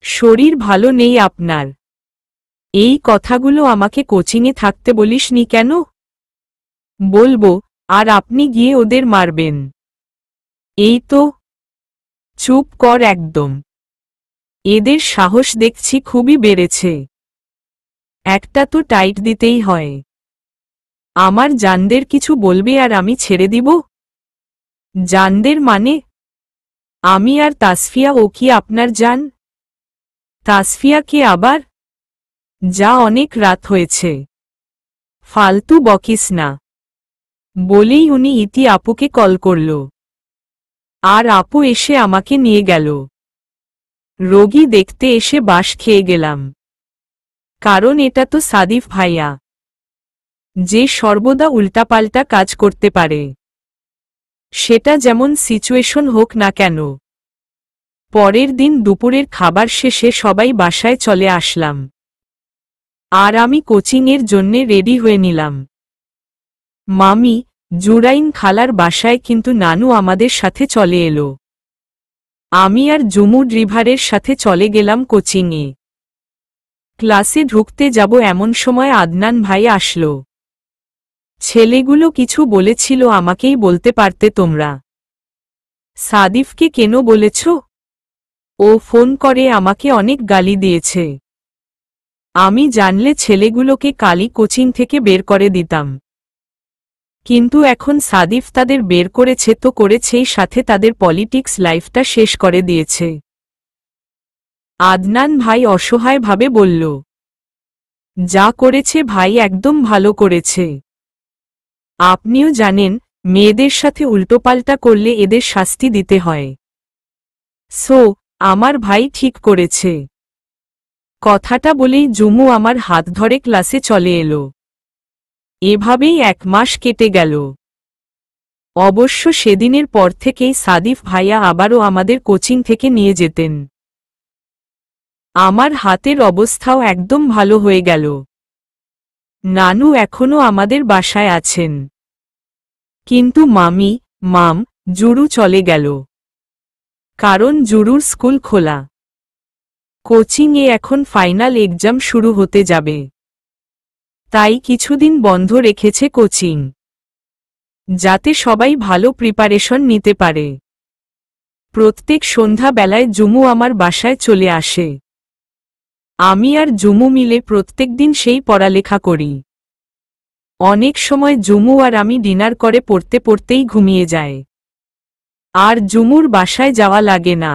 শরীর ভালো নেই আপনার। এই কথাগুলো আমাকে কোচিংয়ে থাকতে বলিসনি কেন? বলবো, আর আপনি গিয়ে ওদের মারবেন। এই তো। চুপ কর একদম। এদের সাহস দেখছি খুবই বেড়েছে। একটা তো টাইট দিতেই হয়। আমার জানদের কিছু বলবে আর আমি ছেড়ে দিব? জানদের মানে? আমি আর তাসফিয়া, ও কি আপনার জান? তাসফিয়া কে আবার? যা, অনেক রাত হয়েছে, ফালতু বকিস না। বলেই উনি ইতি আপুকে কল করল। আর আপু এসে আমাকে নিয়ে গেল। রোগী দেখতে এসে বাঁশ খেয়ে গেলাম। কারণ এটা তো সাদিফ ভাইয়া, যে সর্বদা উল্টাপাল্টা কাজ করতে পারে। সেটা যেমন সিচুয়েশন হোক না কেন। পরের দিন দুপুরের খাবার শেষে সবাই বাসায় চলে আসলাম। আর আমি কোচিংয়ের জন্যে রেডি হয়ে নিলাম। মামি, জুরাইন খালার বাসায় কিন্তু নানু আমাদের সাথে চলে এলো। আমি আর জুমু ড্রিভারের সাথে চলে গেলাম কোচিংয়ে। ক্লাসে ঢুকতে যাব এমন সময় আদনান ভাই আসলো। ছেলেগুলো কিছু বলেছিল, আমাকেই বলতে পারতে তোমরা। সাদিফকে কেন বলেছ? ও ফোন করে আমাকে অনেক গালি দিয়েছে। আমি জানলে ছেলেগুলোকে কালই কোচিং থেকে বের করে দিতাম। কিন্তু এখন সাদিফ তাদের বের করেছে তো করেছেই, সাথে তাদের পলিটিক্স লাইফটা শেষ করে দিয়েছে। আদনান ভাই অসহায়ভাবে বলল, যা করেছে ভাই একদম ভালো করেছে। আপনিও জানেন, মেয়েদের সাথে উল্টোপাল্টা করলে এদের শাস্তি দিতে হয়। সো, আমার ভাই ঠিক করেছে। কথাটা বলেই জুমু আমার হাত ধরে ক্লাসে চলে এলো। এভাবেই 1 মাস কেটে গেল। অবশ্য সেদিনের পর থেকেই সাদিফ ভাইয়া আবারও আমাদের কোচিং থেকে নিয়ে যেতেন। আমার হাতের অবস্থাও একদম ভালো হয়ে গেল। নানু এখনো আমাদের বাসায় আছেন। কিন্তু মামি, মাম, জুরু চলে গেল। কারণ জুরুর স্কুল খোলা। কোচিংয়ে এখন ফাইনাল এক্সাম শুরু হতে যাবে। তাই কিছুদিন বন্ধ রেখেছে কোচিং, যাতে সবাই ভালো প্রিপারেশন নিতে পারে। প্রত্যেক সন্ধ্যা বেলায় জুমু আমার বাসায় চলে আসে। আমি আর জুমু মিলে প্রত্যেকদিন সেই পড়ালেখা করি। অনেক সময় জুমু আর আমি ডিনার করে পড়তে পড়তেই ঘুমিয়ে যায়। আর জুমুর বাসায় যাওয়া লাগে না।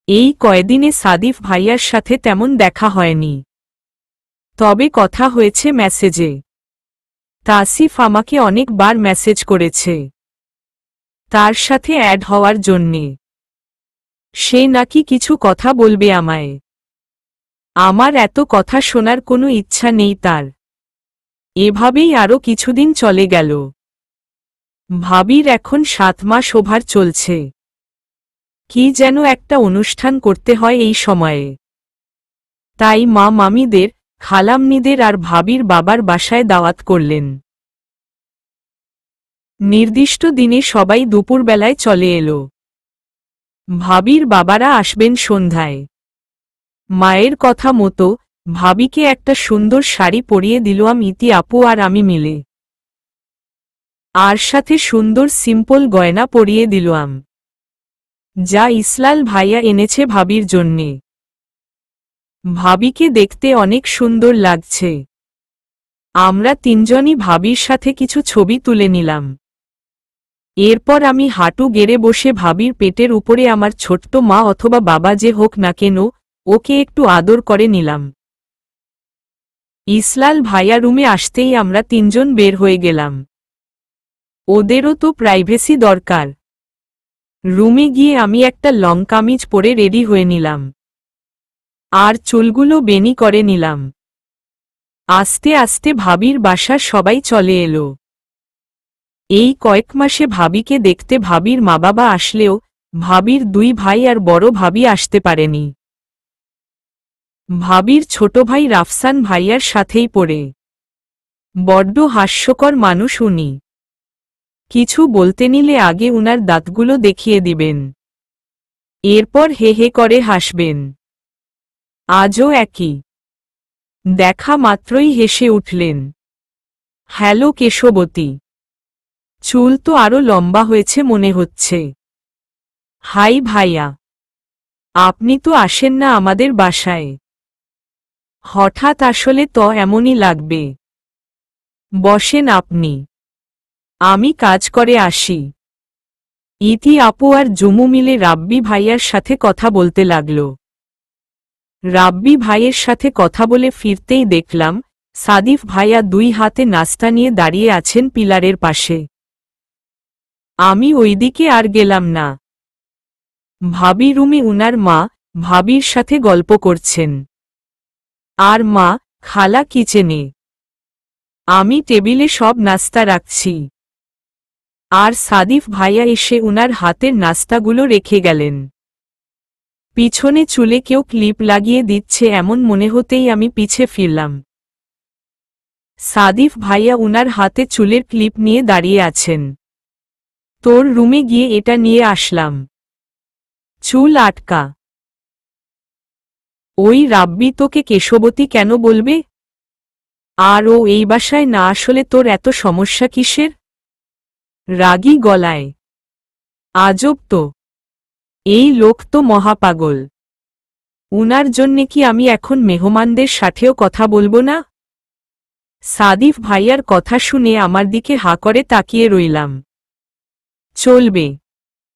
এই কয়দিনে সাদিফ ভাইয়ার সাথে তেমন দেখা হয়নি। তবে কথা হয়েছে মেসেজে। তাসিফ আমাকে অনেকবার মেসেজ করেছে তার সাথে অ্যাড হওয়ার জন্যে। সে নাকি কিছু কথা বলবে আমায়। আমার এত কথা শোনার কোনো ইচ্ছা নেই তার। এভাবেই আরও কিছুদিন চলে গেল। ভাবির এখন 7 মাস ওভার চলছে। কি যেন একটা অনুষ্ঠান করতে হয় এই সময়ে। তাই মা মামিদের, খালাম্নিদের আর ভাবির বাবার বাসায় দাওয়াত করলেন। নির্দিষ্ট দিনে সবাই দুপুরবেলায় চলে এলো। ভাবির বাবারা আসবেন সন্ধ্যায়। মায়ের কথা মতো ভাবিকে একটা সুন্দর শাড়ি পরিয়ে দিলাম ইতি আপু আর আমি মিলে। আর সাথে সুন্দর সিম্পল গয়না পরিয়ে দিলাম, যা ইসলাল ভাইয়া এনেছে ভাবির জন্যে। ভাবিকে দেখতে অনেক সুন্দর লাগছে। আমরা তিনজনই ভাবির সাথে কিছু ছবি তুলে নিলাম। এরপর আমি হাঁটু গেড়ে বসে ভাবির পেটের উপরে আমার ছোট্ট মা অথবা বাবা যে হোক না কেন, ওকে একটু আদর করে নিলাম। ইসলাল ভাইয়া রুমে আসতেই আমরা তিনজন বের হয়ে গেলাম। ওদেরও তো প্রাইভেসি দরকার। রুমে গিয়ে আমি একটা লং কামিজ পরে রেডি হয়ে নিলাম। আর চুলগুলো বেনি করে নিলাম। আস্তে আস্তে ভাবির বাসার সবাই চলে এলো। এই কয়েক মাসে ভাবিকে দেখতে ভাবির মা বাবা আসলেও ভাবির 2 ভাই আর বড় ভাবি আসতে পারেনি। ভাবির ছোট ভাই রাফসান ভাইয়ার সাথেই পড়ে। বড্ড হাস্যকর মানুষ উনি। কিছু বলতে নিলে আগে উনার দাঁতগুলো দেখিয়ে দিবেন, এরপর হে হে করে হাসবেন। আজও একই। দেখা মাত্রই হেসে উঠলেন। হ্যালো কেশবতী, চুল তো আরো লম্বা হয়েছে মনে হচ্ছে। হাই ভাইয়া, আপনি তো আসেন না আমাদের বাসায়। হঠাৎ আসলে তো এমনই লাগবে। বসেন আপনি, আমি কাজ করে আসি। ইতি আপু আর জুমু মিলে রাব্বি ভাইয়ার সাথে কথা বলতে লাগল। রাব্বি ভাইয়ের সাথে কথা বলে ফিরতেই দেখলাম সাদিফ ভাইয়া দুই হাতে নাস্তা নিয়ে দাঁড়িয়ে আছেন পিলারের পাশে। আমি ওইদিকে আর গেলাম না। ভাবি রুমে উনার মা ভাবির সাথে গল্প করছেন, আর মা খালা কিচেনে। আমি টেবিলে সব নাস্তা রাখছি, আর সাদিফ ভাইয়া এসে উনার হাতের নাস্তাগুলো রেখে গেলেন। পিছনে চুলে কেউ ক্লিপ লাগিয়ে দিচ্ছে এমন মনে হতেই আমি পিছে ফিরলাম। সাদিফ ভাইয়া উনার হাতে চুলের ক্লিপ নিয়ে দাঁড়িয়ে আছেন। তোর রুমে গিয়ে এটা নিয়ে আসলাম। চুল আটকা। ওই রাব্বি তোকে কেশবতী কেন বলবে? আর ও এই বাসায় না আসলে তোর এত সমস্যা কিসের? রাগী গলায়। আজব তো, এই লোক তো মহাপাগল। উনার জন্যে কি আমি এখন মেহমানদের সাথেও কথা বলবো না? সাদিফ ভাইয়ার কথা শুনে আমার দিকে হা করে তাকিয়ে রইলাম। চলবে।